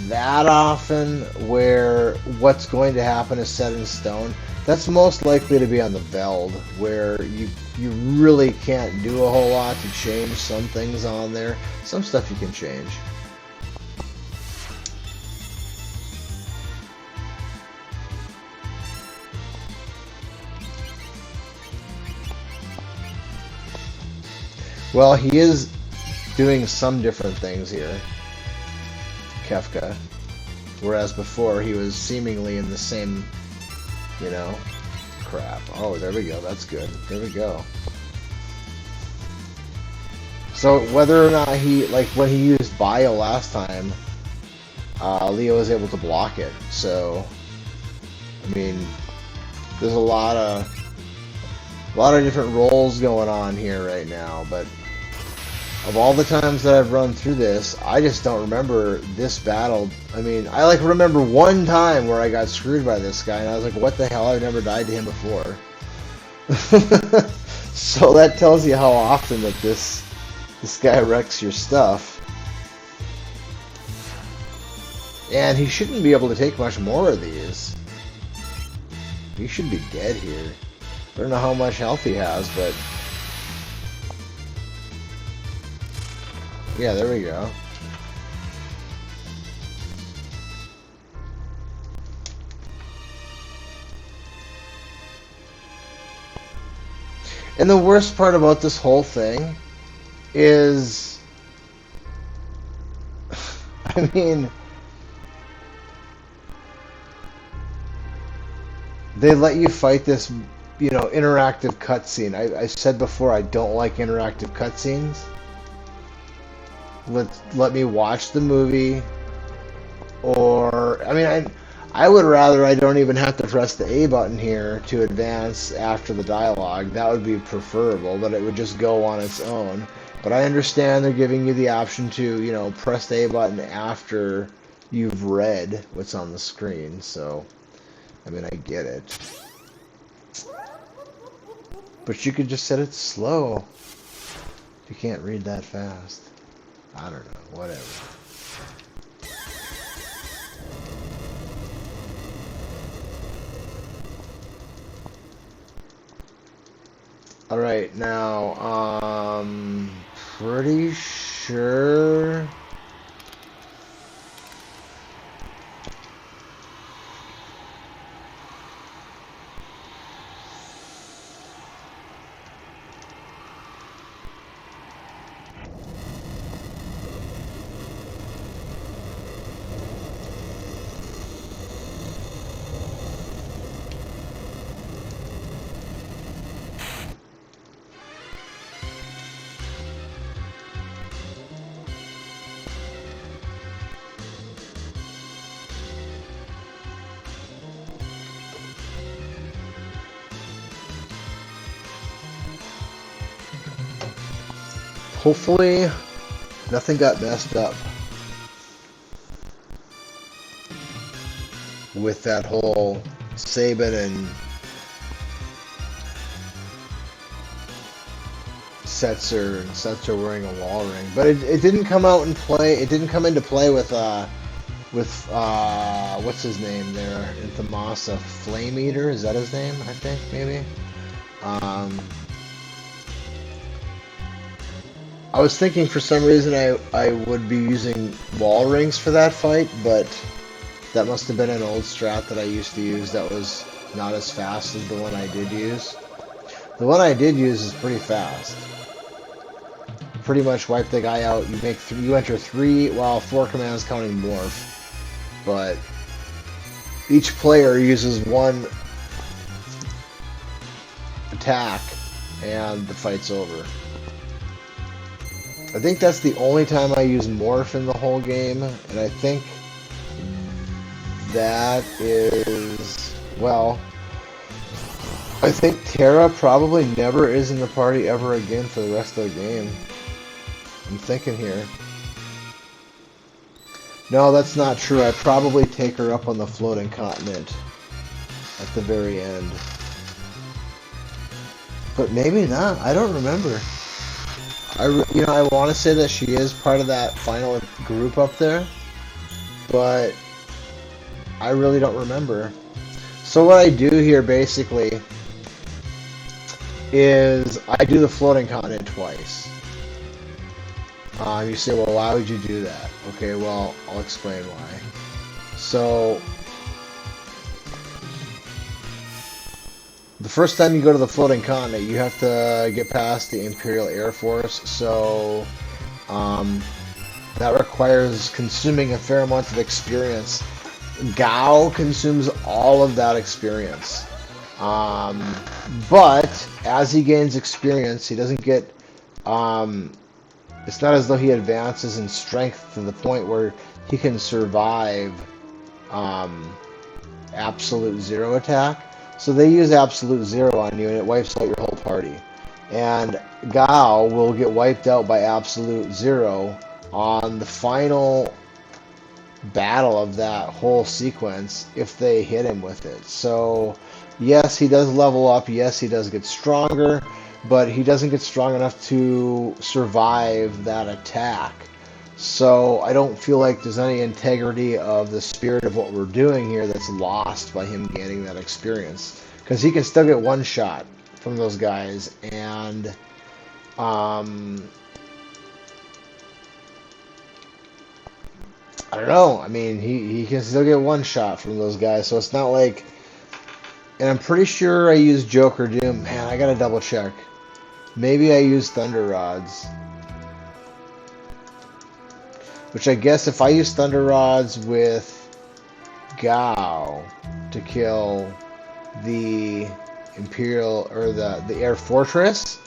that often where what's going to happen is set in stone. That's most likely to be on the Veld, where you really can't do a whole lot to change some things on there. Some stuff you can change. Well, he is doing some different things here, Kefka. Whereas before he was seemingly in the same, you know, crap. Oh, there we go. That's good. There we go. So whether or not he, like when he used Bio last time, Leo was able to block it. So, I mean, there's a lot of different roles going on here right now, but of all the times that I've run through this, I just don't remember this battle. I mean, I like remember one time where I got screwed by this guy, and I was like, what the hell? I've never died to him before. So that tells you how often that this guy wrecks your stuff. And he shouldn't be able to take much more of these. He should be dead here. I don't know how much health he has, but... yeah, there we go. And the worst part about this whole thing is... I mean... they let you fight this, you know, interactive cutscene. I said before I don't like interactive cutscenes. Let me watch the movie, or I mean, I would rather I don't even have to press the A button here to advance after the dialogue. That would be preferable, but it would just go on its own. But I understand they're giving you the option to, you know, press the A button after you've read what's on the screen. So, I mean, I get it. But you could just set it slow. You can't read that fast. I don't know, whatever. Alright, now, pretty sure... hopefully, nothing got messed up with that whole Sabin and Setzer wearing a wall ring. But it didn't come out and play. It didn't come into play with what's his name there in Thamasa, Flame Eater. Is that his name? I think maybe. I was thinking for some reason I would be using wall rings for that fight, but that must have been an old strat that I used to use that was not as fast as the one I did use. The one I did use is pretty fast. Pretty much wipe the guy out. You enter 4 commands counting morph, but each player uses one attack and the fight's over. I think that's the only time I use morph in the whole game, and I think that is, well, I think Terra probably never is in the party ever again for the rest of the game. I'm thinking here. No, that's not true. I probably take her up on the floating continent at the very end. But maybe not. I don't remember. I want to say that she is part of that final group up there, but I really don't remember. So what I do here basically is I do the floating continent twice. You say, well, why would you do that? Okay, well, I'll explain why. So the first time you go to the floating continent, you have to get past the Imperial Air Force, so that requires consuming a fair amount of experience. Gao consumes all of that experience. But as he gains experience, he doesn't get... it's not as though he advances in strength to the point where he can survive absolute zero attack. So they use absolute zero on you and it wipes out your whole party. And Gao will get wiped out by absolute zero on the final battle of that whole sequence if they hit him with it. So yes, he does level up, yes, he does get stronger, but he doesn't get strong enough to survive that attack. So I don't feel like there's any integrity of the spirit of what we're doing here that's lost by him gaining that experience. Because he can still get one shot from those guys, and I don't know. I mean, he can still get one shot from those guys, so it's not like... And I'm pretty sure I used Joker Doom. Man, I gotta double check. Maybe I used Thunder Rods. Which I guess if I use Thunder Rods with Gao to kill the Imperial or the Air Fortress,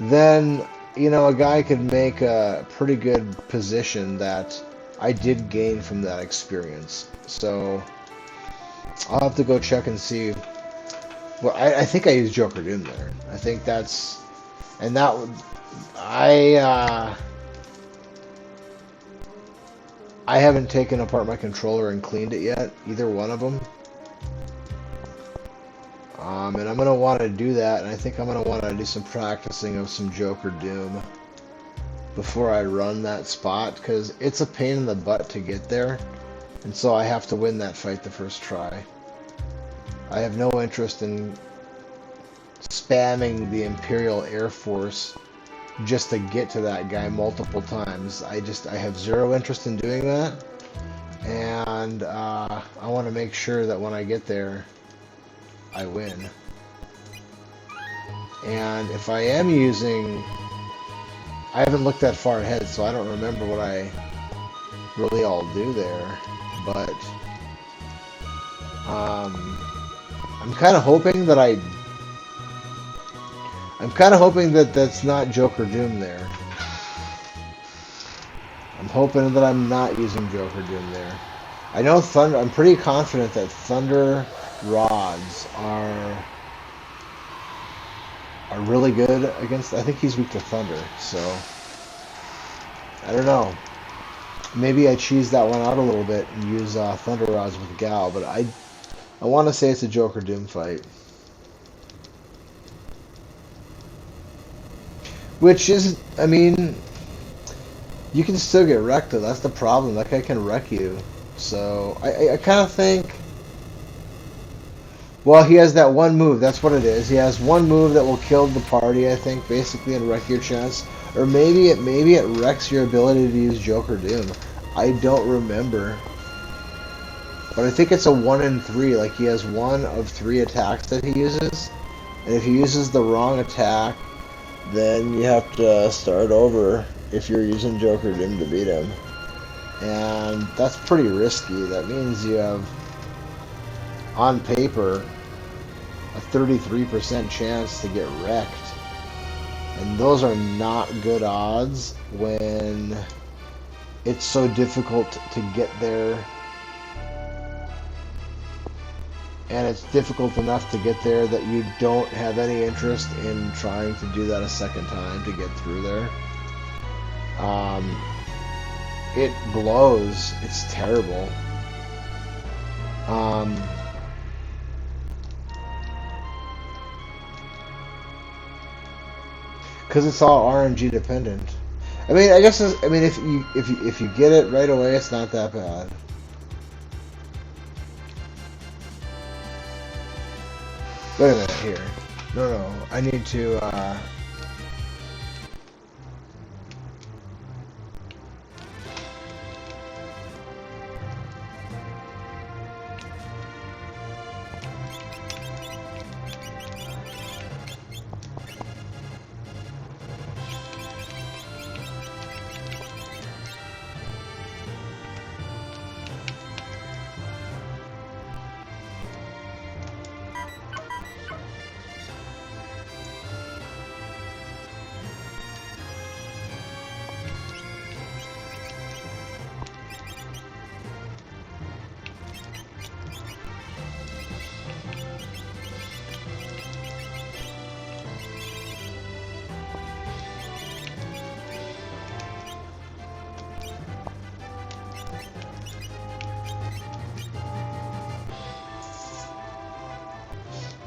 then, you know, a guy could make a pretty good position that I did gain from that experience. So I'll have to go check and see. Well, I think I used Joker Doom there. I think that's... And that would... I haven't taken apart my controller and cleaned it yet, either one of them. And I'm going to want to do that, and I think I'm going to want to do some practicing of some Joker Doom before I run that spot, because it's a pain in the butt to get there, and so I have to win that fight the first try. I have no interest in spamming the Imperial Air Force just to get to that guy multiple times. I have zero interest in doing that, and I want to make sure that when I get there, I win. And if I am using... I haven't looked that far ahead, so I don't remember what I really all do there, but I'm kind of hoping that that's not Joker Doom there. I'm hoping that I'm not using Joker Doom there. I know Thunder... I'm pretty confident that Thunder Rods are really good against... I think he's weak to Thunder, so... I don't know. Maybe I cheese that one out a little bit and use Thunder Rods with Gao, but I want to say it's a Joker Doom fight. Which is, I mean, you can still get wrecked though. That's the problem. That guy can wreck you. So I kind of think, well, he has that one move. That's what it is. He has one move that will kill the party, I think, basically, and wreck your chance. Or maybe it wrecks your ability to use Joker Doom. I don't remember. But I think it's a 1 in 3. Like, he has 1 of 3 attacks that he uses. And if he uses the wrong attack, then you have to start over if you're using Joker Doom to beat him. And that's pretty risky. That means you have, on paper, a 33% chance to get wrecked. And those are not good odds when it's so difficult to get there. And it's difficult enough to get there that you don't have any interest in trying to do that a second time to get through there. It blows. It's terrible. Because it's all RNG dependent. I mean, I guess I mean if you get it right away, it's not that bad. Wait a minute here. No, I need to.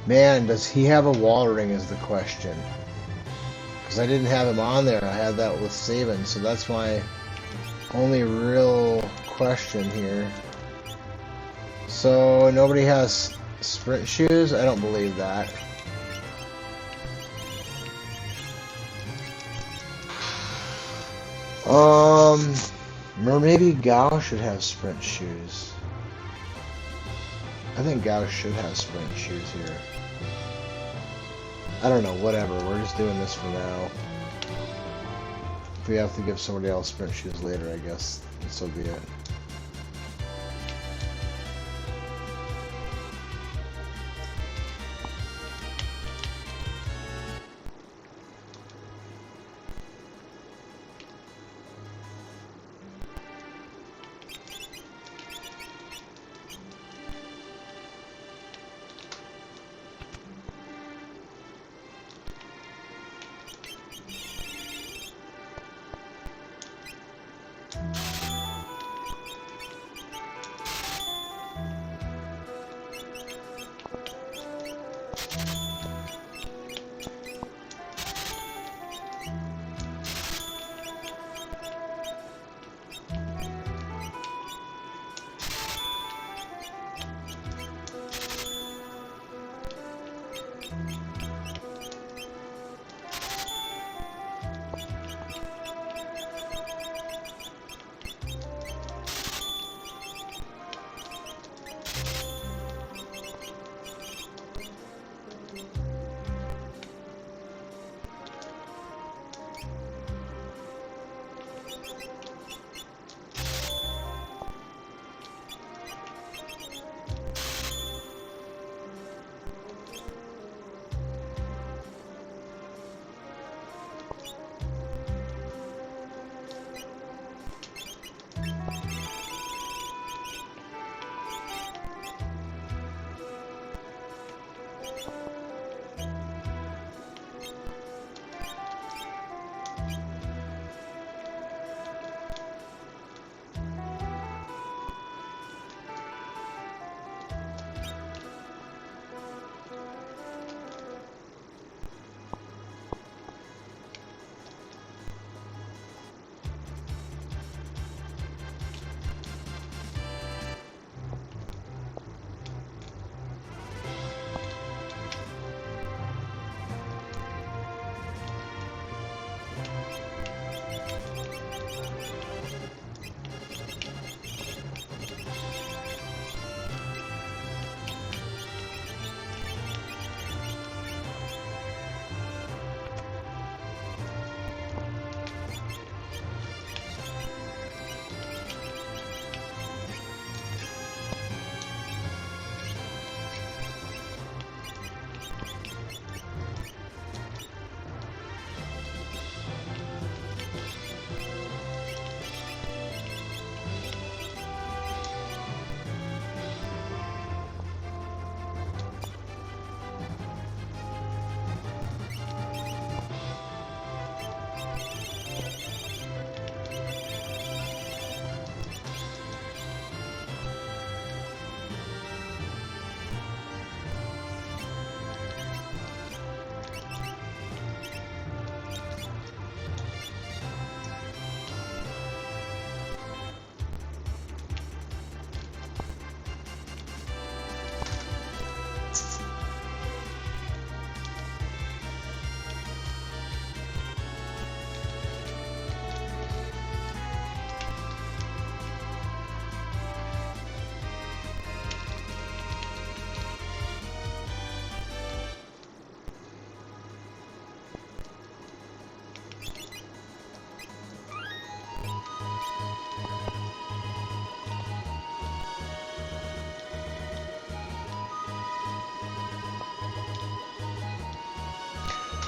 Man, does he have a wall ring is the question. Because I didn't have him on there. I had that with Saban, so that's my only real question here. So nobody has sprint shoes? I don't believe that. Or maybe Gao should have sprint shoes. I think Gao should have sprint shoes here. I don't know, whatever. We're just doing this for now. If we have to give somebody else sprint shoes later, I guess, so be it.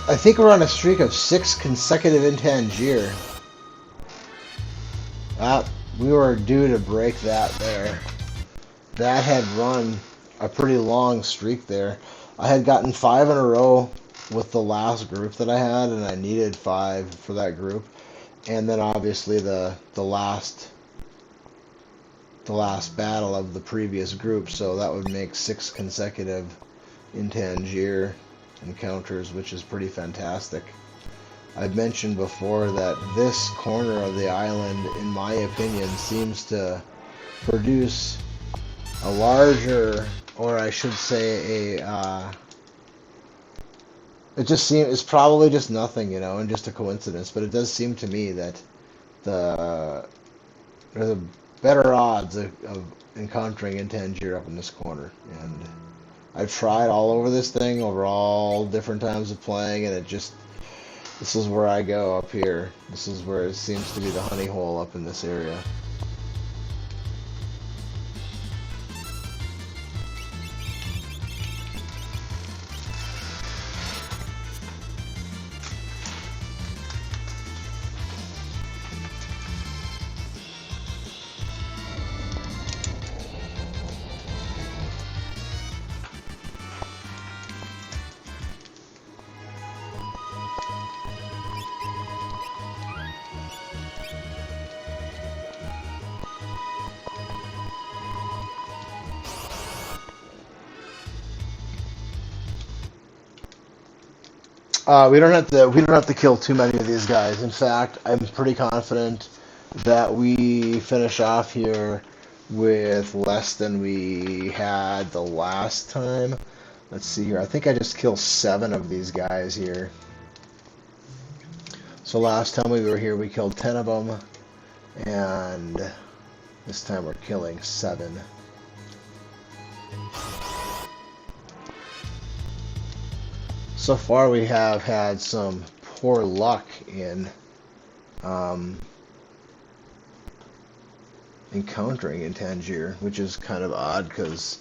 I think we're on a streak of 6 consecutive in Tangier. We were due to break that there. That had run a pretty long streak there. I had gotten 5 in a row with the last group that I had, and I needed 5 for that group. And then obviously the last battle of the previous group, so that would make 6 consecutive in Tangier encounters, which is pretty fantastic. I've mentioned before that this corner of the island, in my opinion, seems to produce a larger, or I should say it just seems, it's probably just nothing, and just a coincidence, but it does seem to me that there's a better odds of encountering in Tangier up in this corner. And I've tried all over this thing, over all different times of playing, and this is where I go up here. This is where it seems to be the honey hole up in this area. We don't have to kill too many of these guys. In fact, I'm pretty confident that we finish off here with less than we had the last time. Let's see here. I think I just killed 7 of these guys here. So last time we were here, we killed 10 of them, and this time we're killing 7. So far, we have had some poor luck in encountering in Tangier, which is kind of odd because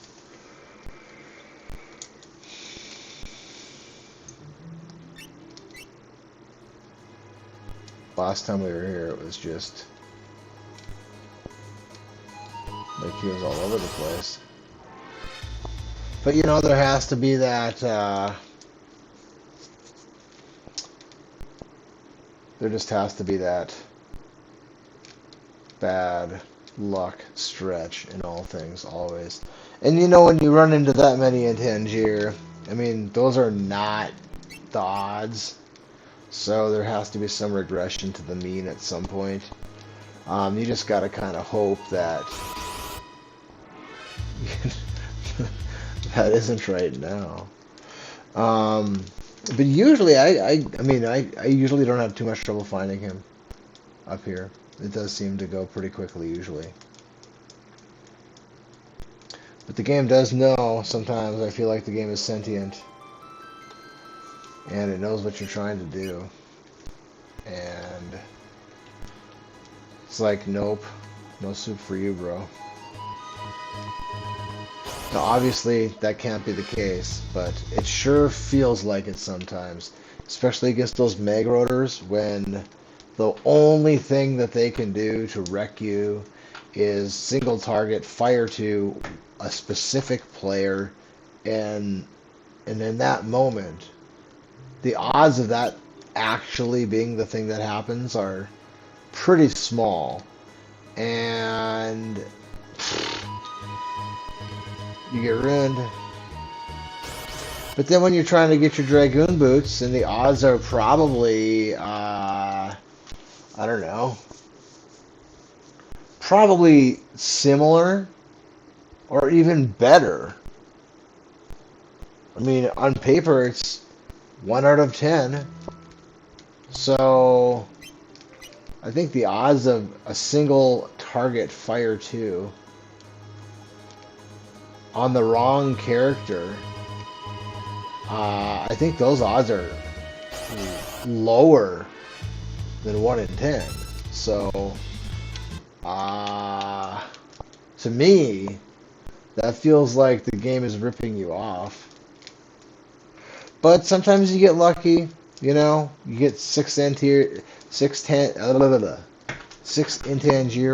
last time we were here, it was just like he was all over the place. But there has to be that. There just has to be that bad luck stretch in all things, always. And when you run into that many in Tangier, I mean, those are not the odds. So there has to be some regression to the mean at some point. You just got to kind of hope that that isn't right now. But usually, I usually don't have too much trouble finding him up here. It does seem to go pretty quickly usually. But the game does know sometimes. I feel like the game is sentient. And it knows what you're trying to do. And it's like, nope, no soup for you, bro. Now, obviously, that can't be the case, but it sure feels like it sometimes, especially against those mag rotors, when the only thing that they can do to wreck you is single target fire to a specific player, and in that moment, the odds of that actually being the thing that happens are pretty small, and you get ruined. But then when you're trying to get your Dragoon boots, and the odds are probably, I don't know, probably similar or even better. I mean, on paper, it's 1 out of 10. So I think the odds of a single target fire to on the wrong character, I think those odds are lower than 1 in 10. So, to me, that feels like the game is ripping you off. But sometimes you get lucky. You know, you get 6 Intangier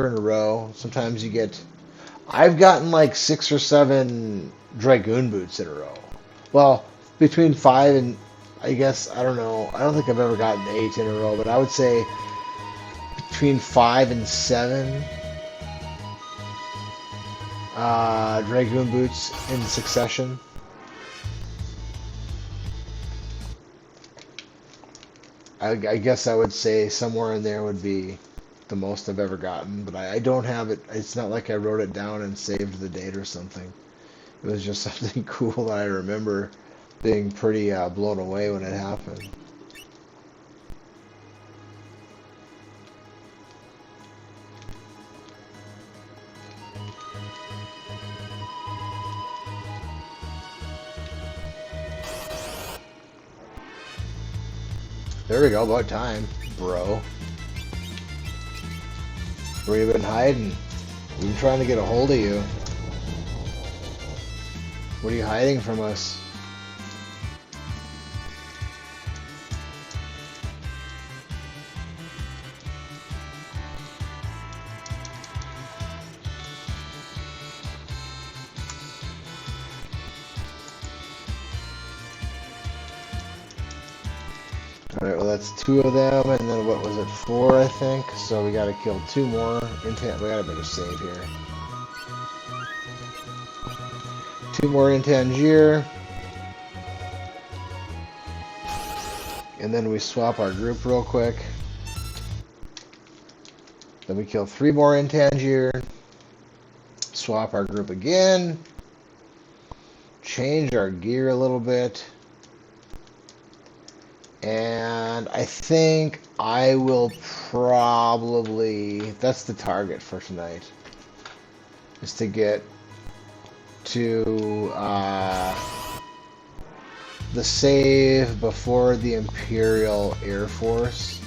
in a row. Sometimes you get. I've gotten like 6 or 7 Dragoon boots in a row. Well, between 5 and I guess I don't know. I don't think I've ever gotten 8 in a row, but I would say between 5 and 7 Dragoon boots in succession. I guess I would say somewhere in there would be the most I've ever gotten, but I don't have it. It's not like I wrote it down and saved the date or something. It was just something cool that I remember being pretty blown away when it happened. There we go, about time, bro. Where you been hiding? We've been trying to get a hold of you. What are you hiding from us? Alright, well that's 2 of them, and then what was it, 4 I think? So we gotta kill 2 more. We gotta make a save here. 2 more in Tangier. And then we swap our group real quick. Then we kill 3 more in Tangier. Swap our group again. Change our gear a little bit. And I think I will probably, that's the target for tonight, is to get to the save before the Imperial Air Force,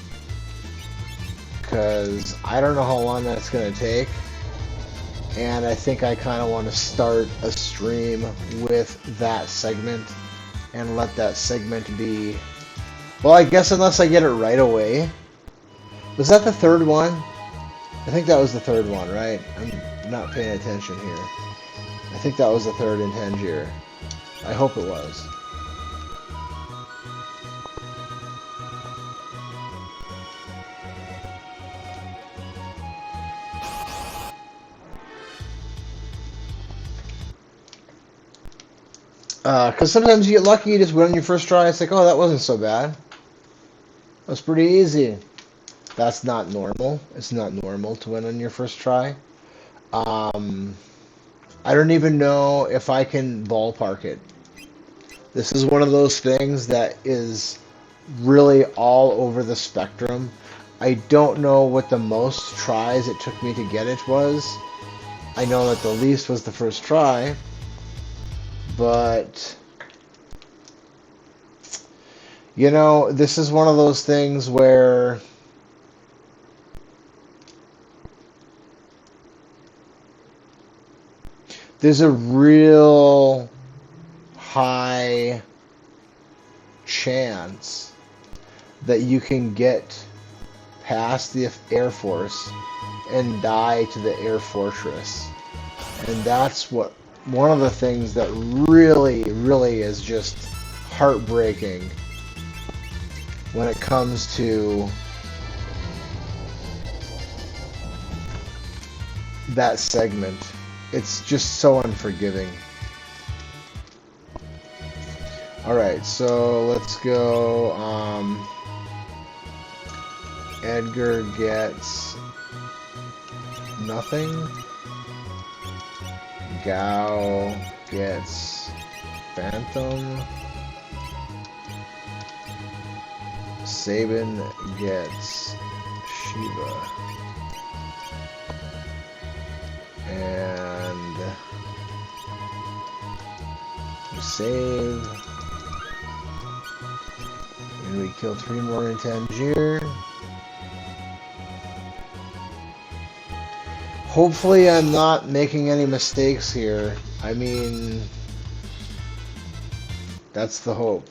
because I don't know how long that's going to take, and I think I kind of want to start a stream with that segment and let that segment be. Well, I guess unless I get it right away. Was that the 3rd one? I think that was the 3rd one, right? I'm not paying attention here. I think that was the 3rd in Tangier. I hope it was. Because sometimes you get lucky, you just win on your first try. It's like, oh, that wasn't so bad. That's pretty easy. That's not normal. It's not normal to win on your first try. I don't even know if I can ballpark it. This is one of those things that is really all over the spectrum. I don't know what the most tries it took me to get it was. I know that the least was the first try. But you know, this is one of those things where there's a real high chance that you can get past the Air Force and die to the Air Fortress. And that's what one of the things that really, really is just heartbreaking when it comes to that segment. It's just so unforgiving. Alright, so let's go. Edgar gets nothing. Gao gets Phantom. Sabin gets Shiva. And we save. And we kill 3 more in Tangier. Hopefully I'm not making any mistakes here. I mean, that's the hope.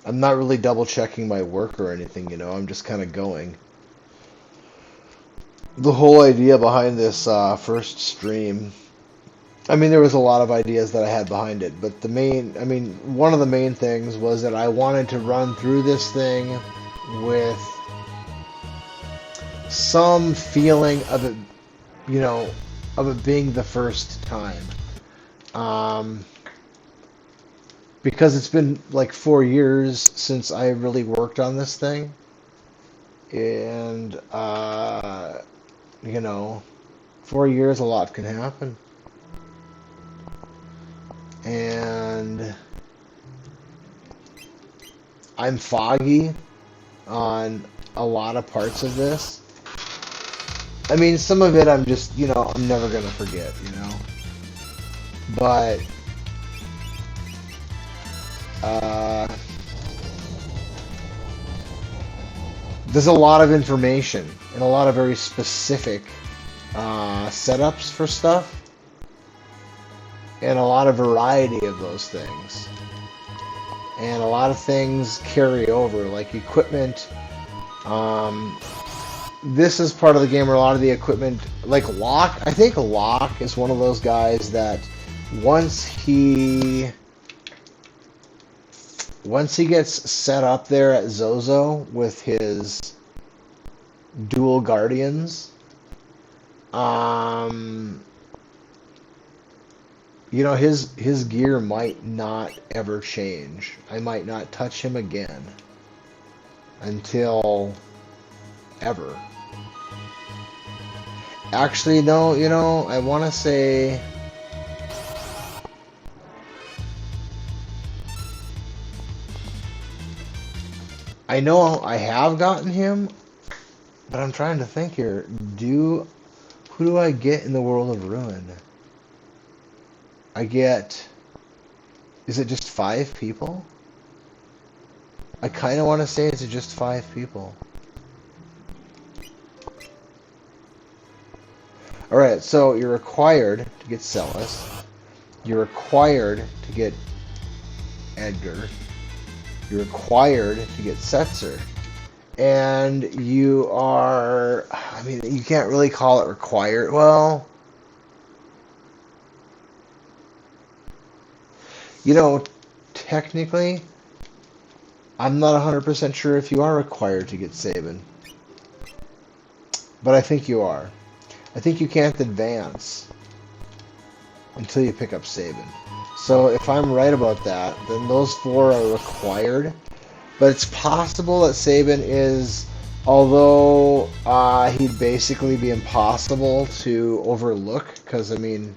I'm not really double checking my work or anything, you know. I'm just kind of going. The whole idea behind this first stream, I mean, there was a lot of ideas that I had behind it, but one of the main things was that I wanted to run through this thing with some feeling of it, you know, of it being the first time. Um, because it's been like 4 years since I really worked on this thing, and you know, 4 years, a lot can happen, and I'm foggy on a lot of parts of this. I mean, some of it I'm just, you know, I'm never gonna forget, you know, but uh, there's a lot of information and a lot of very specific setups for stuff, and a lot of variety of those things. And a lot of things carry over, like equipment. This is part of the game where a lot of the equipment, like Locke, I think Locke is one of those guys that once he gets set up there at Zozo with his dual guardians, you know, his gear might not ever change. I might not touch him again until ever. Actually, no, you know, I want to say I know I have gotten him, but I'm trying to think here. Who do I get in the World of Ruin? I get, is it just 5 people? I kind of want to say it's just 5 people. Alright, so you're required to get Celis. You're required to get Edgar. You're required to get Setzer. And you are, I mean, you can't really call it required. Well, you know, technically, I'm not 100% sure if you are required to get Sabin. But I think you are. I think you can't advance until you pick up Sabin. So if I'm right about that, then those 4 are required. But it's possible that Sabin is, although he'd basically be impossible to overlook, because, I mean,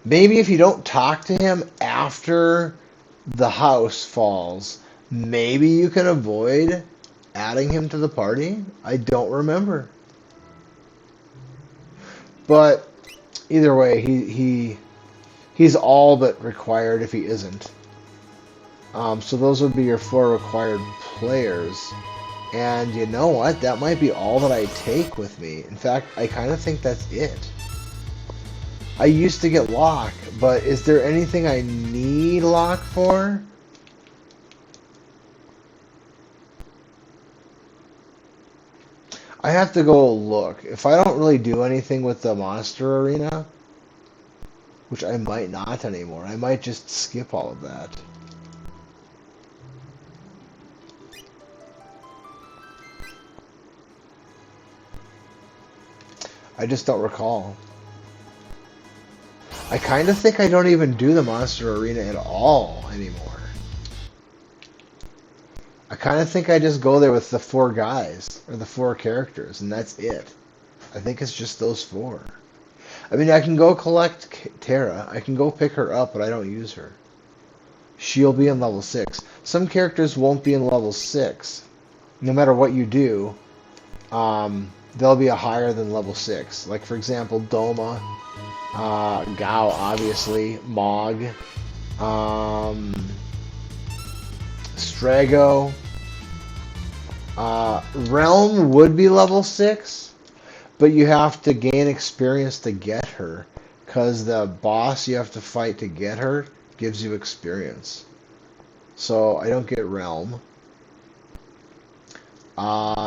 maybe if you don't talk to him after the house falls, maybe you can avoid adding him to the party? I don't remember. But either way, he's all but required if he isn't. So those would be your 4 required players. And you know what? That might be all that I take with me. In fact, I kind of think that's it. I used to get Locke, but is there anything I need Locke for? I have to go look. If I don't really do anything with the monster arena, which I might not anymore, I might just skip all of that. I just don't recall. I kind of think I don't even do the monster arena at all anymore. I kind of think I just go there with the 4 guys, or the 4 characters, and that's it. I think it's just those 4. I mean, I can go collect Terra, I can go pick her up, but I don't use her. She'll be in level 6. Some characters won't be in level 6. No matter what you do, they'll be a higher than level 6. Like, for example, Doma, Gao, obviously, Mog, Strago. Realm would be level 6, but you have to gain experience to get her, because the boss you have to fight to get her gives you experience. So I don't get Realm.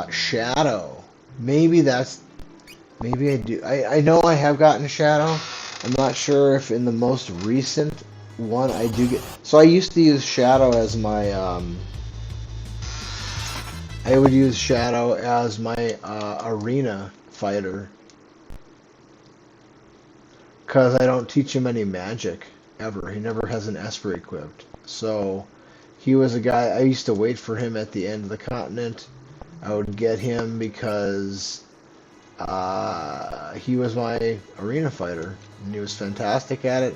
Shadow. Maybe that's... Maybe I do. I know I have gotten Shadow. I'm not sure if in the most recent one I do get... So I used to use Shadow as my... I would use Shadow as my arena fighter. Because I don't teach him any magic, ever. He never has an Esper equipped. So, he was a guy, I used to wait for him at the end of the continent. I would get him because he was my arena fighter. And he was fantastic at it.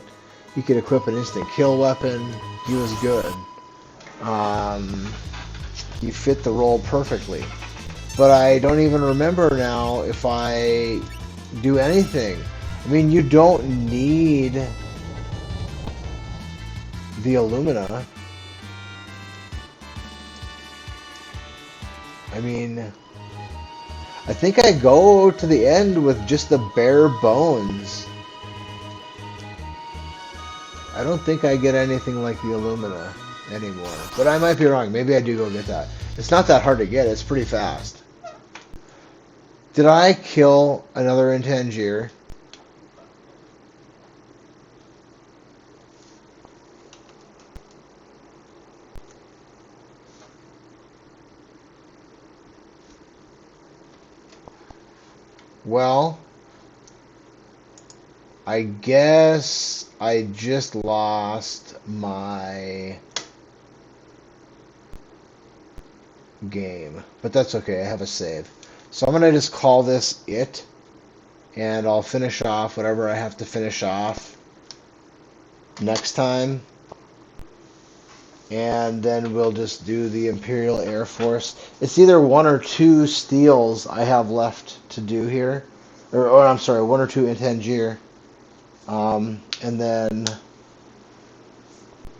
He could equip an instant kill weapon. He was good. He fit the role perfectly. But I don't even remember now if I do anything. I mean, you don't need the Illumina. I mean, I think I go to the end with just the bare bones. I don't think I get anything like the Illumina anymore. But I might be wrong. Maybe I do go get that. It's not that hard to get. It's pretty fast. Did I kill another Intangier? Well, I guess I just lost my game. But that's okay, I have a save. So I'm going to just call this it. And I'll finish off whatever I have to finish off next time. And then we'll just do the Imperial Air Force. It's either 1 or 2 steals I have left to do here. Or I'm sorry, 1 or 2 Intangier. And then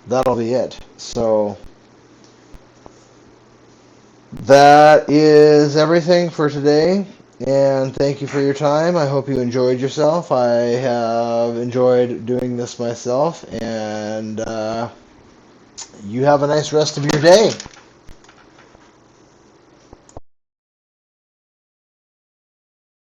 that'll be it. So that is everything for today. And thank you for your time. I hope you enjoyed yourself. I have enjoyed doing this myself. And you have a nice rest of your day.